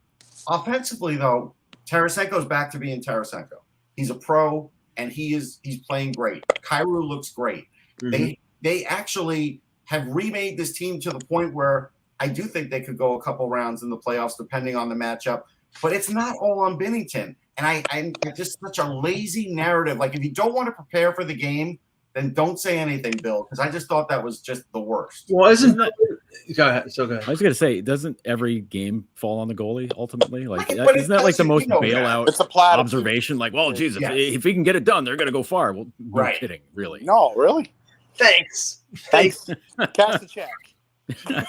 Offensively, though, Tarasenko's back to being Tarasenko. He's a pro, and he's playing great. Kyrou looks great. Mm-hmm. They actually have remade this team to the point where I do think they could go a couple rounds in the playoffs, depending on the matchup. But it's not all on Binnington. And I'm just such a lazy narrative. If you don't want to prepare for the game, then don't say anything, Bill, because I just thought that was just the worst. Well, isn't that – go ahead. So go ahead. I was going to say, doesn't every game fall on the goalie ultimately? Isn't that the most bailout observation? Geez, if he can get it done, they're going to go far. Well, no kidding, really. No, really? Thanks. Cash the check.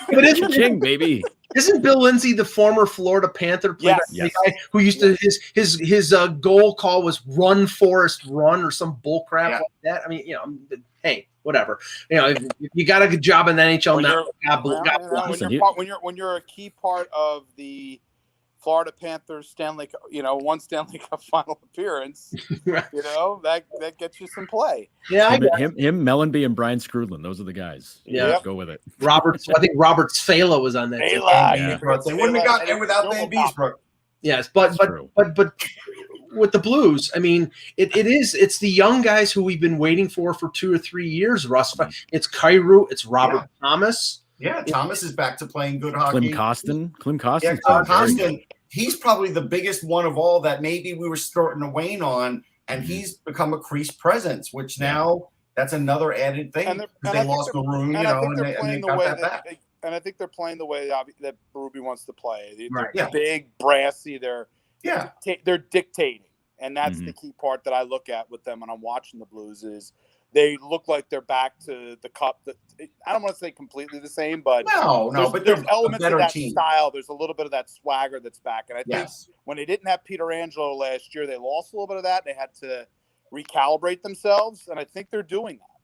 But isn't baby? Isn't Bill Lindsay the former Florida Panther player? Yes. The guy who used to his goal call was "Run Forrest Run" or some bull crap like that. I mean, hey, whatever. If you got a good job in the NHL now. When you're a key part of the Florida Panthers one Stanley Cup final appearance, that gets you some play. Yeah, him, Mellenby, and Brian Skrudland. Those are the guys. Yeah, go with it. I think Robert Sfala was on that team. They wouldn't have got there without Dan Beesbrook. Yes, but with the Blues, I mean, it's the young guys who we've been waiting for 2 or 3 years. Russ, it's Kyrou, it's Robert Thomas. Yeah, Thomas is back to playing good hockey. Klim Kostin. Yeah, Klim Kostin. He's probably the biggest one of all that maybe we were starting to wane on, and he's become a crease presence, which now that's another added thing. They lost Maroon, and they got that back. And I think they're playing the way that Berube wants to play. They're big, brassy. They're dictating, and that's the key part that I look at with them when I'm watching the Blues is they look like they're back to the cup. I don't want to say completely the same, but but there's elements of that team. style. There's a little bit of that swagger that's back, and I think when they didn't have Pietrangelo last year, they lost a little bit of that. They had to recalibrate themselves, and I think they're doing that.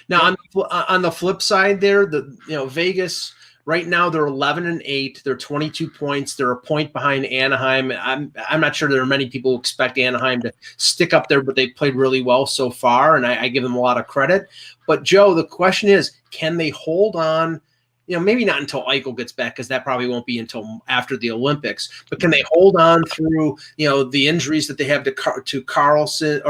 Now, on the flip side, there, Vegas Right now they're 11-8. They're 22 points. They're a point behind Anaheim. I'm not sure there are many people who expect Anaheim to stick up there, but they played really well so far, and I give them a lot of credit. But Joe, the question is, can they hold on? Maybe not until Eichel gets back, because that probably won't be until after the Olympics. But can they hold on through, the injuries that they have to Karlsson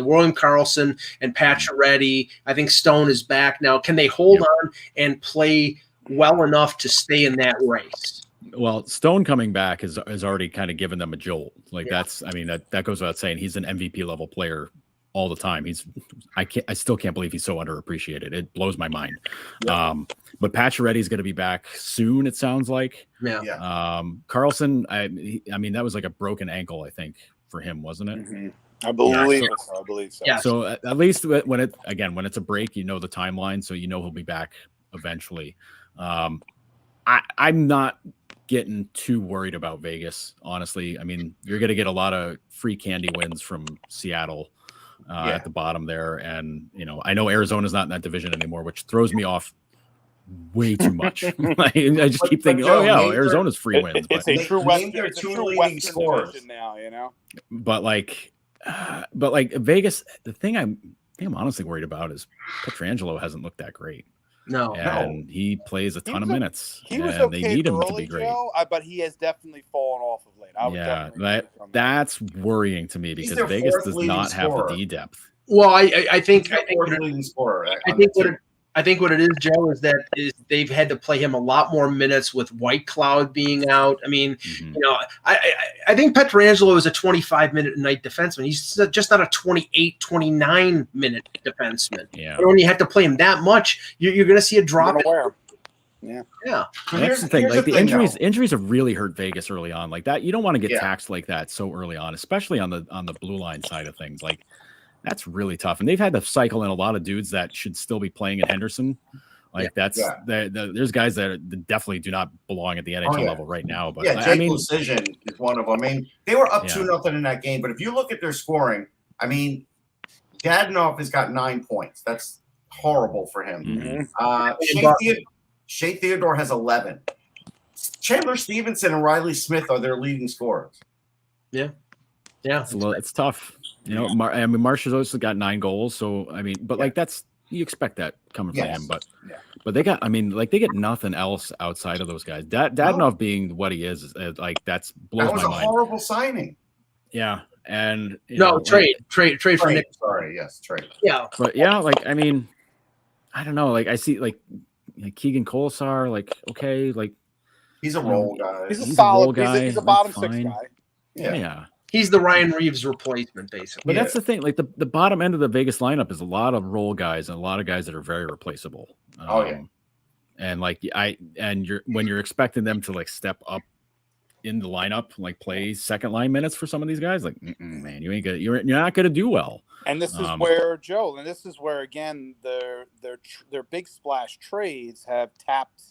William Karlsson and Pacioretty? I think Stone is back now. Can they hold on and play well enough to stay in that race? Well, Stone coming back has already kind of given them a jolt. That goes without saying. He's an MVP level player all the time. I still can't believe he's so underappreciated. It blows my mind. Yeah. But Pacioretty is going to be back soon, it sounds like. Yeah. Karlsson, I mean, that was like a broken ankle, I think, for him, wasn't it? Mm-hmm. I believe so. Yeah. So at least when it's a break, the timeline, so he'll be back eventually. I'm not getting too worried about Vegas, honestly. I mean, you're going to get a lot of free candy wins from Seattle at the bottom there. And, I know Arizona's not in that division anymore, which throws me off way too much. I just keep thinking, Joe, Arizona's free wins. It's a true Western division now, But Vegas, the thing I'm honestly worried about is Pietrangelo hasn't looked that great. No, he plays a ton of minutes. He was okay. They need him early, to be great. Joe, but he has definitely fallen off of late. That's worrying to me, because Vegas does not have the D depth. Well, I think leading scorer. I think what it is, Joe, is that they've had to play him a lot more minutes with White Cloud being out. I mean, I think Pietrangelo is a 25-minute a night defenseman. He's just not a 28, 29-minute defenseman. Yeah. And when you have to play him that much, you're going to see a drop. Yeah. That's the thing. The injuries have really hurt Vegas early on. Like that, you don't want to get taxed like that so early on, especially on the blue line side of things. Like, that's really tough. And they've had to cycle in a lot of dudes that should still be playing at Henderson. There's guys that definitely do not belong at the NHL level right now. But Jake Precision is one of them. I mean, they were up 2-0 in that game, but if you look at their scoring, I mean, Dadonov has got 9 points. That's horrible for him. Mm-hmm. Shea Theodore has 11. Chandler Stevenson and Riley Smith are their leading scorers. Yeah. It's tough. Marshall's also got 9 goals. So, I mean, but you expect that coming from him. But they get nothing else outside of those guys. Dadonov being what he is blows my mind. That was a horrible signing. Yeah. And trade for Nick. Sorry. Yes. Trade. Yeah. But I don't know. I see Keegan Kolesar, okay. He's a role guy. He's a solid guy. He's a bottom 6 guy. Yeah. He's the Ryan Reeves replacement, basically. But that's the thing. The bottom end of the Vegas lineup is a lot of role guys and a lot of guys that are very replaceable. And when you're expecting them to expect up in the lineup, play second line minutes for some of these guys, man, you're not gonna do well. And this is where Joe, and this is where again their big splash trades have tapped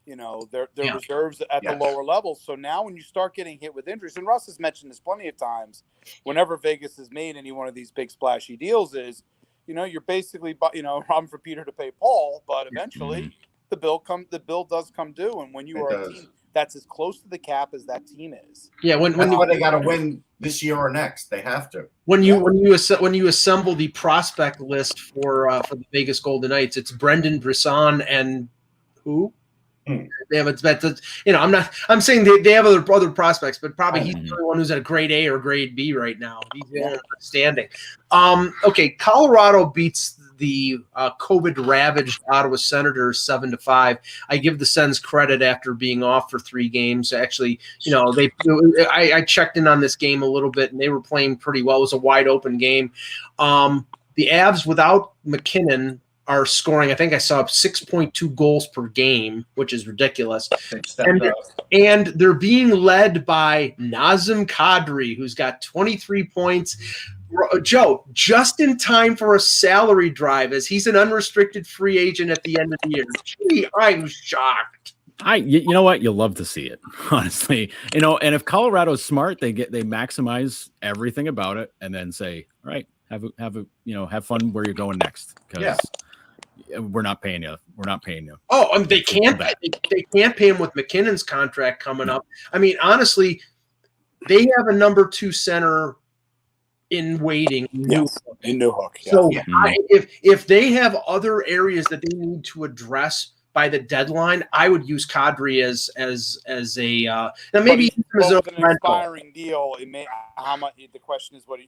their reserves at the lower levels. So now when you start getting hit with injuries, and Russ has mentioned this plenty of times, whenever Vegas has made any one of these big splashy deals is, you're basically, robbing for Peter to pay Paul, but eventually the bill does come due. And when you are a team that's as close to the cap as that team is. Yeah. When they got to win this year or next, they have to. When you assemble the prospect list for the Vegas Golden Knights, it's Brendan Brisson and who? I'm saying they have other prospects, but probably he's the only one who's at a grade A or grade B right now. He's outstanding. Okay, Colorado beats the COVID ravaged Ottawa Senators 7-5. I give the Sens credit after being off for 3 games. Actually, I checked in on this game a little bit, and they were playing pretty well. It was a wide open game. The Avs without McKinnon are scoring, I think I saw 6.2 goals per game, which is ridiculous. And they're being led by Nazem Kadri, who's got 23 points. Joe, just in time for a salary drive, as he's an unrestricted free agent at the end of the year. Gee, I'm shocked. You know what? You'll love to see it, honestly. And if Colorado's smart, they maximize everything about it, and then say, all right, have fun where you're going next. Because we're not paying you. We're not paying you. Oh, I mean, they can't pay him with McKinnon's contract coming up. I mean, honestly, they have a number 2 center in waiting. In Newhook. Yeah. So if they have other areas that they need to address by the deadline, I would use Kadri as a now maybe as an expiring deal. It may how much. The question is what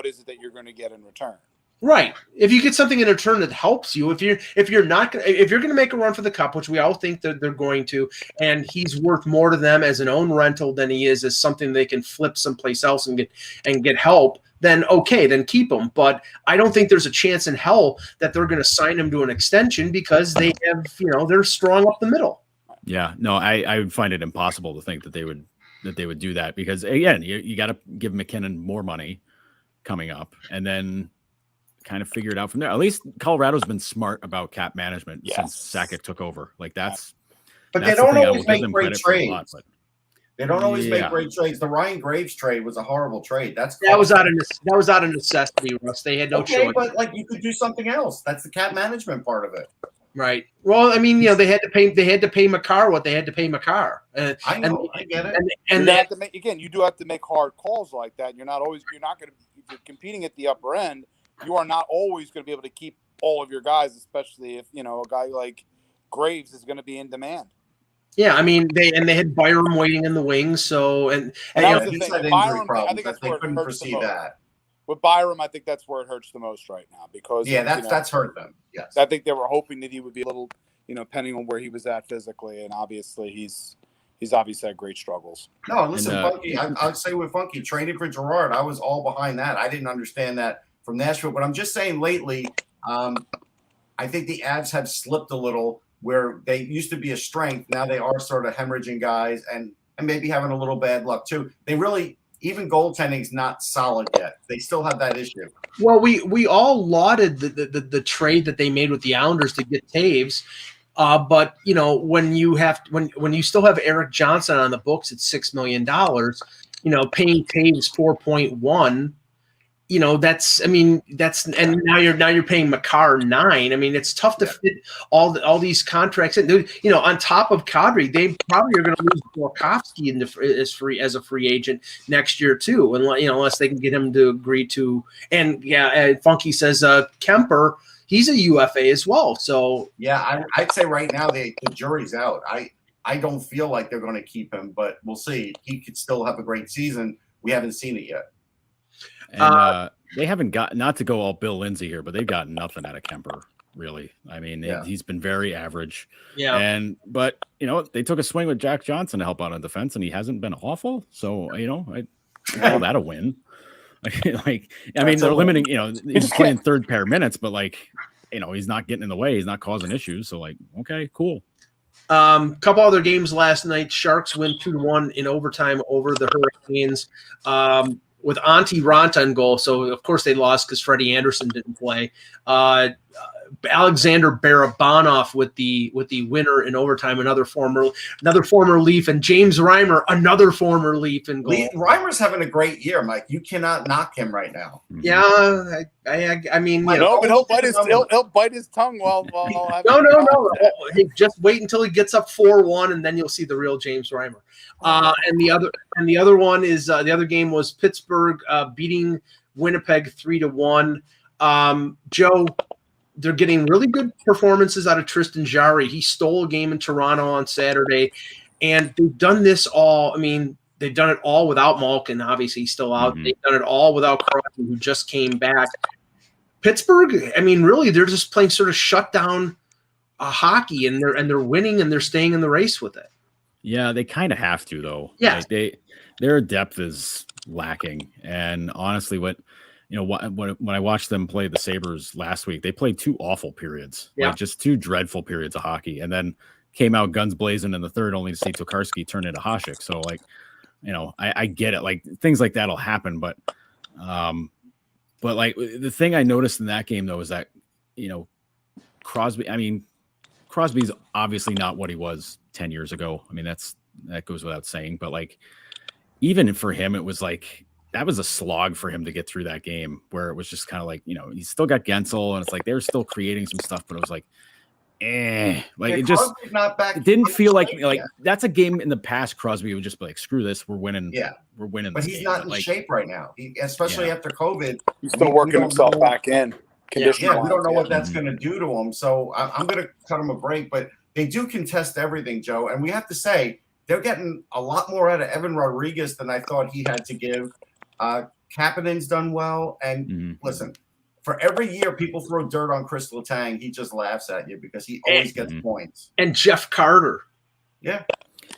is it that you're going to get in return? Right. If you get something in return that helps you, if you're going to make a run for the cup, which we all think that they're going to, and he's worth more to them as an own rental than he is as something they can flip someplace else and get help, then okay, then keep him. But I don't think there's a chance in hell that they're going to sign him to an extension because they have, they're strong up the middle. Yeah. No, I would find it impossible to think that they would do that because again, you got to give McKinnon more money coming up and then kind of figure it out from there. At least Colorado's been smart about cap management since Sakic took over. Like but they don't always make great trades. They don't always make great trades. The Ryan Graves trade was a horrible trade. That was out of necessity, Russ. They had no choice. But you could do something else. That's the cap management part of it. Right. Well, I mean, they had to pay Makar what they had to pay Makar. I know, I get it. And they have to make, again, you do have to make hard calls like that. You're not going to, if you're competing at the upper end, you are not always going to be able to keep all of your guys, especially if, a guy like Graves is going to be in demand. Yeah, I mean, they had Byram waiting in the wings, so and that was the thing. Byram, I think that's where it hurts the most. With Byram, I think that's where it hurts the most right now because that's hurt them. Yes, I think they were hoping that he would be a little, depending on where he was at physically, and obviously he's obviously had great struggles. No, listen, Funky, I'd say with Funky trading for Girard, I was all behind that. I didn't understand that from Nashville, but I'm just saying lately, I think the Avs have slipped a little where they used to be a strength. Now they are sort of hemorrhaging guys and maybe having a little bad luck too. They really, even goaltending's not solid yet. They still have that issue. Well, we all lauded the trade that they made with the Islanders to get Taves. But when you still have Eric Johnson on the books at $6 million, paying Taves 4.1, and now you're paying Makar 9. I mean, it's tough to fit all these contracts in. On top of Kadri, they probably are going to lose Borkowski as a free agent next year too, unless they can get him to agree to. And Funky says Kemper, he's a UFA as well. So I'd say right now the jury's out. I don't feel like they're going to keep him, but we'll see. He could still have a great season. We haven't seen it yet. And they haven't got, not to go all Bill Lindsay here, but they've gotten nothing out of Kemper, really. I mean, he's been very average. Yeah. But they took a swing with Jack Johnson to help out on defense, and he hasn't been awful. So, I call that a win. They're limiting, he's playing third pair minutes, but he's not getting in the way. He's not causing issues. So, okay, cool. Couple other games last night. Sharks win 2-1 in overtime over the Hurricanes. With Antti Ranta on goal, so of course they lost because Freddie Anderson didn't play. Alexander Barabanov with the winner in overtime, another former Leaf, and James Reimer, another former Leaf in goal. Reimer's having a great year, Mike. You cannot knock him right now. Yeah, I mean, but he'll bite his tongue while no. Hey, just wait until he gets up 4-1, and then you'll see the real James Reimer. And the other one is the other game was Pittsburgh beating Winnipeg 3-1. Joe, they're getting really good performances out of Tristan Jarry. He stole a game in Toronto on Saturday, and they've done this all. I mean, they've done it all without Malkin. Obviously, he's still out. Mm-hmm. They've done it all without Crosby, who just came back. Pittsburgh, I mean, really, they're just playing sort of shutdown hockey, and they're winning, and they're staying in the race with it. Yeah, they kind of have to, though. Yeah, their depth is lacking, and honestly, when I watched them play the Sabres last week, they played 2 awful periods, just 2 dreadful periods of hockey, and then came out guns blazing in the third, only to see Tokarski turn into Hasek. So, I get it. Things like that'll happen, but the thing I noticed in that game though is that Crosby. I mean, Crosby's obviously not what he was 10 years ago. I mean, that goes without saying. But even for him, it was that was a slog for him to get through that game, where it was just kind of like, he's still got Gensel, and it's like they were still creating some stuff, but it was like, it just not back. it didn't feel like that's a game in the past. Crosby would just be like, screw this, we're winning. Yeah, we're winning. But he's not in shape right now, especially after COVID. He's still working himself back in. Yeah, we don't know what that's going to do to him. So I'm going to cut him a break. But they do contest everything, Joe, and we have to say they're getting a lot more out of Evan Rodriguez than I thought he had to give. Kapanen's done well, and listen. For every year people throw dirt on Chris Letang, he just laughs at you because he always gets points. And Jeff Carter. Yeah.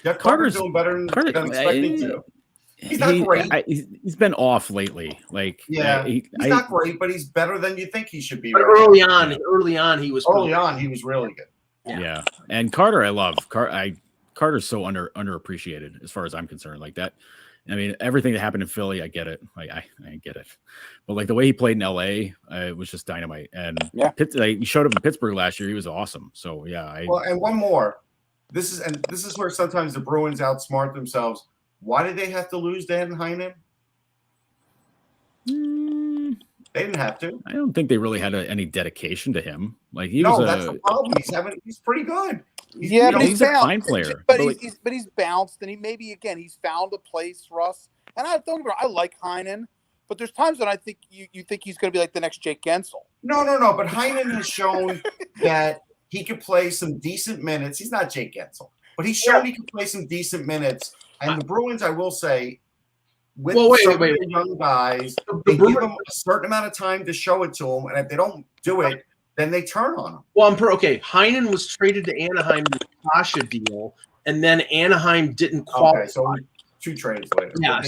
Jeff Carter's doing better than expecting to. He's not great. He's been off lately. He's not great, but he's better than you think he should be. But early on, he was really good. Yeah. And Carter, I love. Carter's so underappreciated as far as I'm concerned. Like that. I mean, everything that happened in Philly, I get it. I get it. But like the way he played in LA, it was just dynamite. And he showed up in Pittsburgh last year. He was awesome. So yeah. And one more. This is where sometimes the Bruins outsmart themselves. Why did they have to lose Dan Heinen? They didn't have to. I don't think they really had any dedication to him. Like that's the problem. He's pretty good. He's a fine player. But he's bounced, and he's found a place, Russ. And I like Heinen, but there's times when I think you think he's going to be like the next Jake Gensel. No. But Heinen has shown that he could play some decent minutes. He's not Jake Gensel, but he's shown he can play some decent minutes. And the Bruins, I will say, with young guys, they give them a certain amount of time to show it to them, and if they don't do it, then they turn on him. Well, Heinen was traded to Anaheim in the Kasha deal, and then Anaheim didn't qualify. Okay, so 2 trades later. Yeah,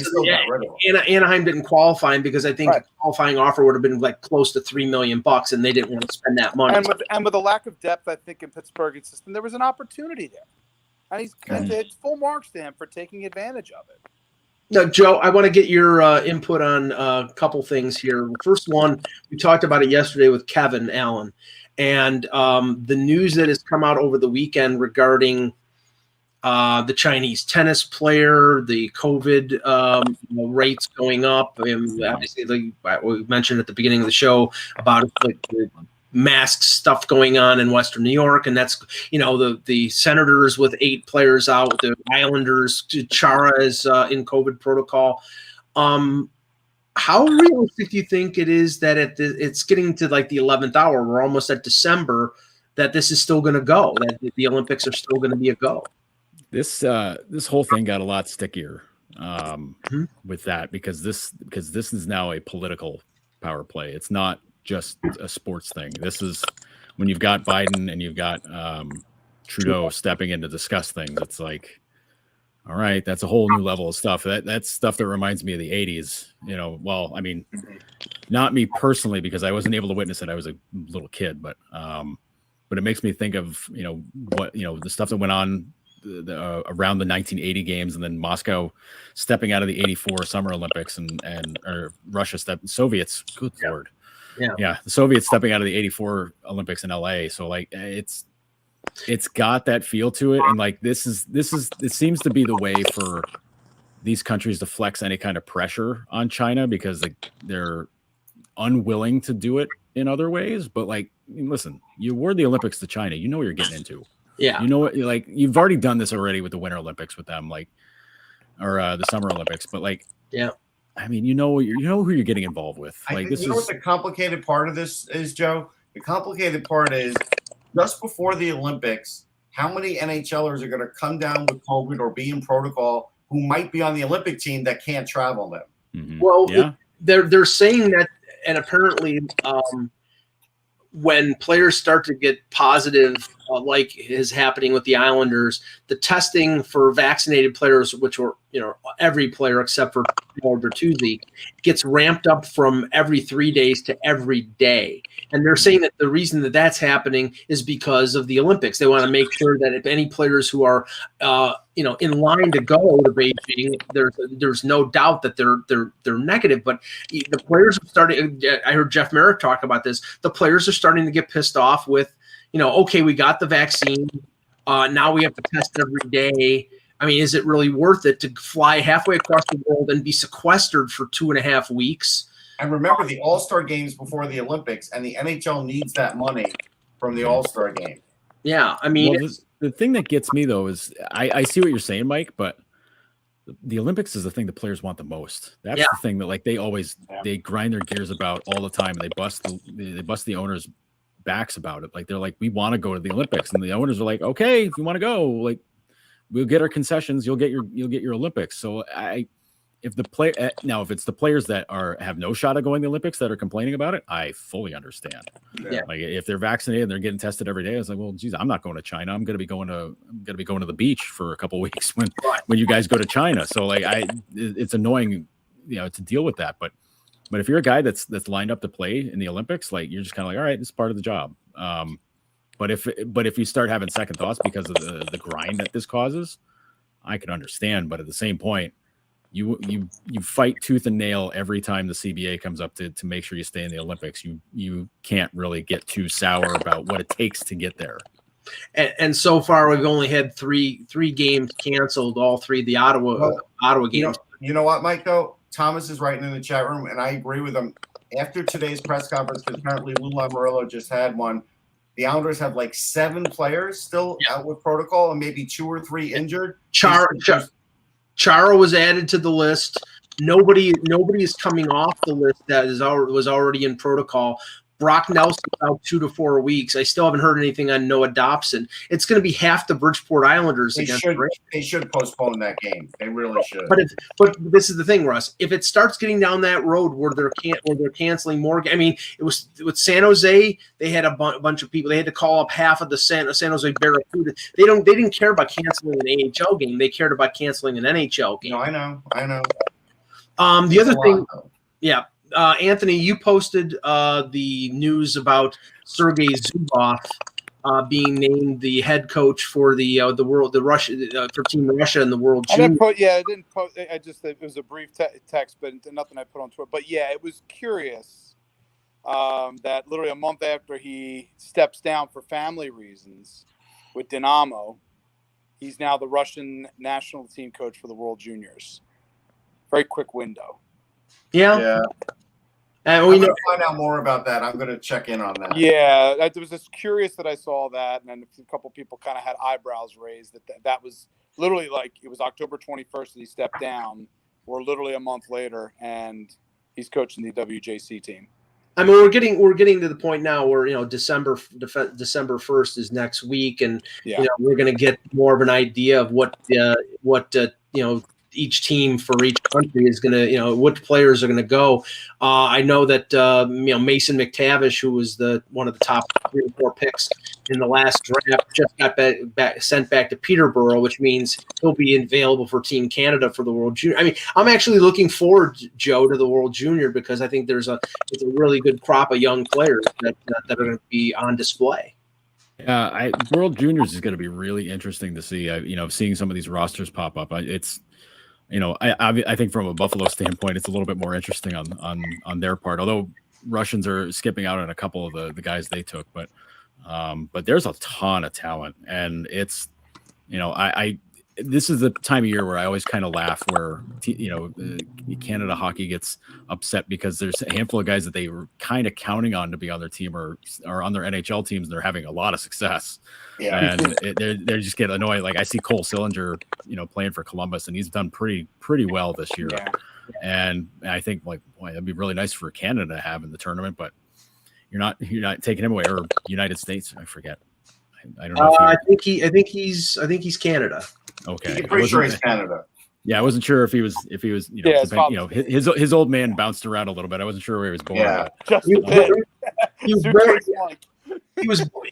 Anaheim didn't qualify because I think the qualifying offer would have been like close to $3 million, and they didn't want to spend that money. And with the lack of depth, I think in Pittsburgh's system, there was an opportunity there, and it's full marks to him for taking advantage of it. Now, Joe, I want to get your input on a couple things here. First one, we talked about it yesterday with Kevin Allen, and the news that has come out over the weekend regarding the Chinese tennis player, the COVID rates going up. And obviously, we mentioned at the beginning of the show about the mask stuff going on in Western New York, and that's the Senators with 8 players out, the Islanders, Chara is in COVID protocol. How realistic do you think it is that it's getting to like the 11th hour, we're almost at December, that this is still going to go, that the Olympics are still going to be a go? This whole thing got a lot stickier with that because this is now a political power play. It's not just a sports thing. This is when you've got Biden and you've got Trudeau stepping in to discuss things. It's like, all right, that's a whole new level of stuff. That's stuff that reminds me of the 80s. Well, I mean, not me personally because I wasn't able to witness it. I was a little kid, but it makes me think of what the stuff that went on around the 1980 games, and then Moscow stepping out of the 84 Summer Olympics, and Russia Soviets. Good Lord. Yeah, the Soviets stepping out of the 84 Olympics in LA. So like it's got that feel to it. And like it seems to be the way for these countries to flex any kind of pressure on China because they're unwilling to do it in other ways. But like, listen, you award the Olympics to China, you know what you're getting into. Yeah. You know what, like you've already done this already with the Winter Olympics with them, like, or the Summer Olympics, but like, yeah. I mean, you know who you're getting involved with. Like, you know what the complicated part of this is, Joe? The complicated part is just before the Olympics, how many NHLers are going to come down with COVID or be in protocol who might be on the Olympic team that can't travel them? Mm-hmm. Well, they're saying that, and apparently, when players start to get positive, like is happening with the Islanders, the testing for vaccinated players, which were every player except for Bertuzzi, gets ramped up from every 3 days to every day. And they're saying that the reason that that's happening is because of the Olympics. They want to make sure that if any players who are in line to go to Beijing, there's no doubt that they're negative. But the players are starting. I heard Jeff Merrick talk about this. The players are starting to get pissed off with, okay, we got the vaccine. Now we have to test every day. I mean, is it really worth it to fly halfway across the world and be sequestered for 2.5 weeks? And remember the All-Star games before the Olympics, and the NHL needs that money from the All-Star game. Yeah, I mean, Well, the thing that gets me though is I see what you're saying, Mike, but the Olympics is the thing the players want the most. That's the thing that like they grind their gears about all the time, and they bust the owners' backs about it. Like they're like, we want to go to the Olympics, and the owners are like, okay, if you want to go, like we'll get our concessions, you'll get your Olympics. So if it's the players that have no shot of going to the Olympics that are complaining about it, I fully understand. Yeah. Like if they're vaccinated and they're getting tested every day, I was like, well, geez, I'm not going to China. I'm going to be going to the beach for a couple of weeks when you guys go to China. So like it's annoying, to deal with that. But if you're a guy that's lined up to play in the Olympics, like you're just kind of like, all right, this is part of the job. But if you start having second thoughts because of the grind that this causes, I can understand. But at the same point, you fight tooth and nail every time the CBA comes up to make sure you stay in the Olympics. You can't really get too sour about what it takes to get there. And so far we've only had three games canceled, all three of the Ottawa games. You know what, Mike? Though Thomas is writing in the chat room, and I agree with him. After today's press conference, because apparently Lou Lamoriello just had one. The Islanders have like 7 players still out with protocol, and maybe 2 or 3 injured. Chara was added to the list. Nobody is coming off the list that was already in protocol. Brock Nelson's out 2 to 4 weeks. I still haven't heard anything on Noah Dobson. It's going to be half the Bridgeport Islanders They should postpone that game. They really should. But this is the thing, Russ. If it starts getting down that road where they're canceling more, I mean, it was with San Jose. They had a bunch of people. They had to call up half of the San Jose Barracuda. They didn't care about canceling an AHL game. They cared about canceling an NHL game. No, I know. The other thing, yeah. Anthony, you posted the news about Sergei Zubov being named the head coach for for Team Russia in the World Junior. I didn't post. It was a brief text, but nothing I put on Twitter. But yeah, it was curious that literally a month after he steps down for family reasons with Dynamo, he's now the Russian national team coach for the World Juniors. Very quick window. Yeah. And I'm going to find out more about that. I'm going to check in on that. Yeah, it was just curious that I saw that, and then a couple people kind of had eyebrows raised that was literally like it was October 21st that he stepped down, or literally a month later, and he's coaching the WJC team. I mean, we're getting to the point now where December 1st is next week, and we're going to get more of an idea of what each team for each country is going to, which players are going to go. I know that, Mason McTavish, who was one of the top 3 or 4 picks in the last draft, just got sent back to Peterborough, which means he'll be available for Team Canada for the World Junior. I mean, I'm actually looking forward, Joe, to the World Junior because I think it's a really good crop of young players that are going to be on display. Yeah, World Juniors is going to be really interesting to see. Seeing some of these rosters pop up. I think from a Buffalo standpoint, it's a little bit more interesting on their part. Although Russians are skipping out on a couple of the guys they took, but there's a ton of talent, and it's this is the time of year where I always kind of laugh where Canada hockey gets upset because there's a handful of guys that they were kind of counting on to be on their team or on their NHL teams, and they're having a lot of success. Yeah, and they just get annoyed. Like I see Cole Sillinger, playing for Columbus, and he's done pretty well this year. Yeah. And I think that'd be really nice for Canada to have in the tournament, but you're not taking him away, or United States. I forget. I don't know. I think he's Canada. Okay, I'm pretty sure he's Canada. Yeah, I wasn't sure if he was his old man bounced around a little bit. I wasn't sure where he was born. Yeah,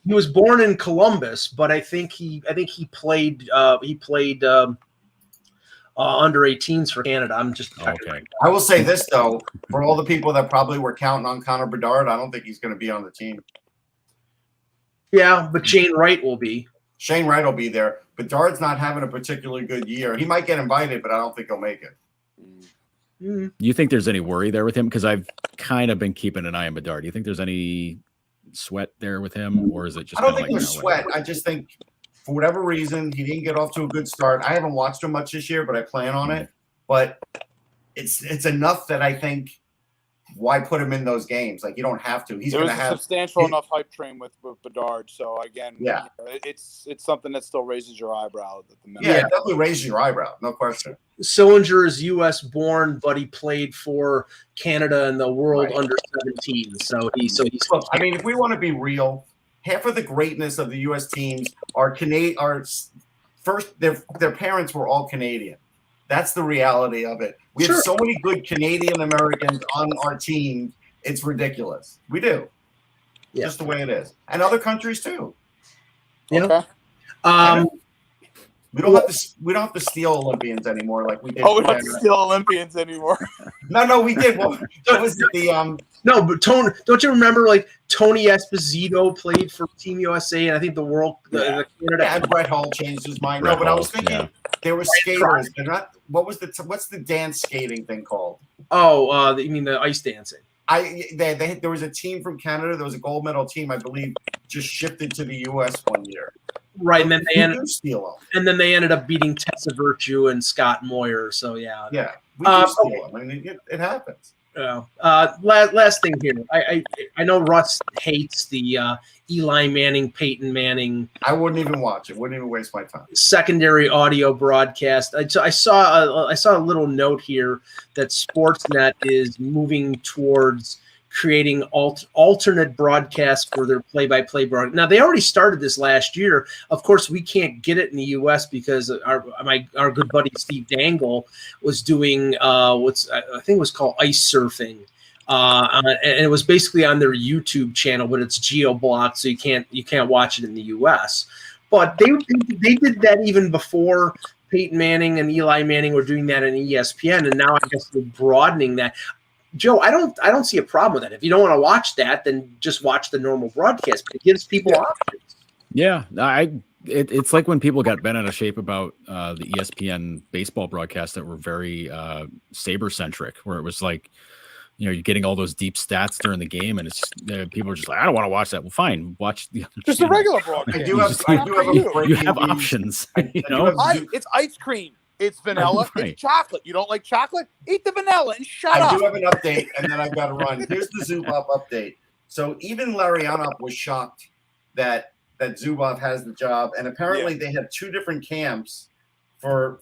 he was born in Columbus, but I think he played under 18s for Canada. I'm just okay. I will say this though, for all the people that probably were counting on Connor Bedard, I don't think he's going to be on the team. Yeah, but Shane Wright will be. Shane Wright will be there. Bedard's not having a particularly good year. He might get invited, but I don't think he'll make it. Do you think there's any worry there with him? Because I've kind of been keeping an eye on Bedard. Do you think there's any sweat there with him, or is it just? I don't think there's sweat. I just think for whatever reason, he didn't get off to a good start. I haven't watched him much this year, but I plan on it. But it's enough that I think, why put him in those games? Like, you don't have to. He's There going was to a have substantial enough hype train with Bedard. So again, Yeah. it's something that still raises your eyebrow at the minute. yeah, it definitely raises your eyebrow, no question. Sillinger is U.S. born, but he played for Canada in the World Right. Under-17. So he's Look, I mean, if we want to be real, half of the greatness of the U.S. teams are Canadian. First, their parents were all Canadian. That's the reality of it. We have so many good Canadian Americans on our team. It's ridiculous. We do. Yeah. Just the way it is. And other countries too. Yeah. Okay. We don't have to steal Olympians anymore like we did. Oh, we don't steal Olympians anymore. No, we did. Well, that was the No, but Tony, don't you remember like Tony Esposito played for Team USA and I think the Canada. and Brett Hull changed his mind. No, but I was thinking there were skaters. They're not. What's the dance skating thing called? Oh, you mean the ice dancing? There was a team from Canada. There was a gold medal team, I believe, just shifted to the U.S. one year. Right, and then they ended up beating Tessa Virtue and Scott Moyer. So yeah, we do steal them. I mean, it happens. Last thing here, I know Russ hates the Eli Manning, Peyton Manning. I wouldn't even watch it. Wouldn't even waste my time. Secondary audio broadcast. I saw a little note here that Sportsnet is moving towards creating alternate broadcasts for their play-by-play broadcast. Now, they already started this last year. Of course, we can't get it in the U.S. because our good buddy Steve Dangle was doing I think it was called ice surfing. And it was basically on their YouTube channel, but it's geo-blocked, so you can't watch it in the U.S. But they did that even before Peyton Manning and Eli Manning were doing that on ESPN, and now I guess they're broadening that. Joe, I don't see a problem with that. If you don't want to watch that, then just watch the normal broadcast. But it gives people options. Yeah, it's like when people got bent out of shape about the ESPN baseball broadcasts that were very Saber centric, where it was like, you're getting all those deep stats during the game, and it's people are just like, I don't want to watch that. Well, fine, watch just a regular broadcast. I do have you have options. It's ice cream. It's vanilla. Right. It's chocolate. You don't like chocolate? Eat the vanilla and shut up. I do have an update, and then I've got to run. Here's the Zubov update. So even Larionov was shocked that Zubov has the job, and apparently they have two different camps for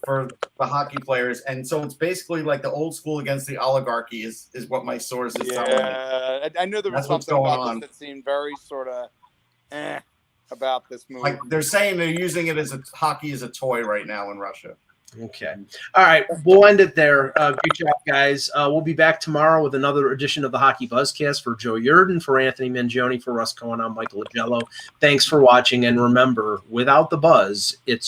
the hockey players, and so it's basically like the old school against the oligarchy is what my source is telling me. Yeah, I knew there was something about this that seemed very sort of about this movie. Like they're saying they're using it as hockey as a toy right now in Russia. Okay. All right. We'll end it there. Great job, guys. We'll be back tomorrow with another edition of the Hockey Buzzcast. For Joe Yurden, for Anthony Mangione, for Russ Cohen, I'm Michael Agello. Thanks for watching. And remember, without the buzz, it's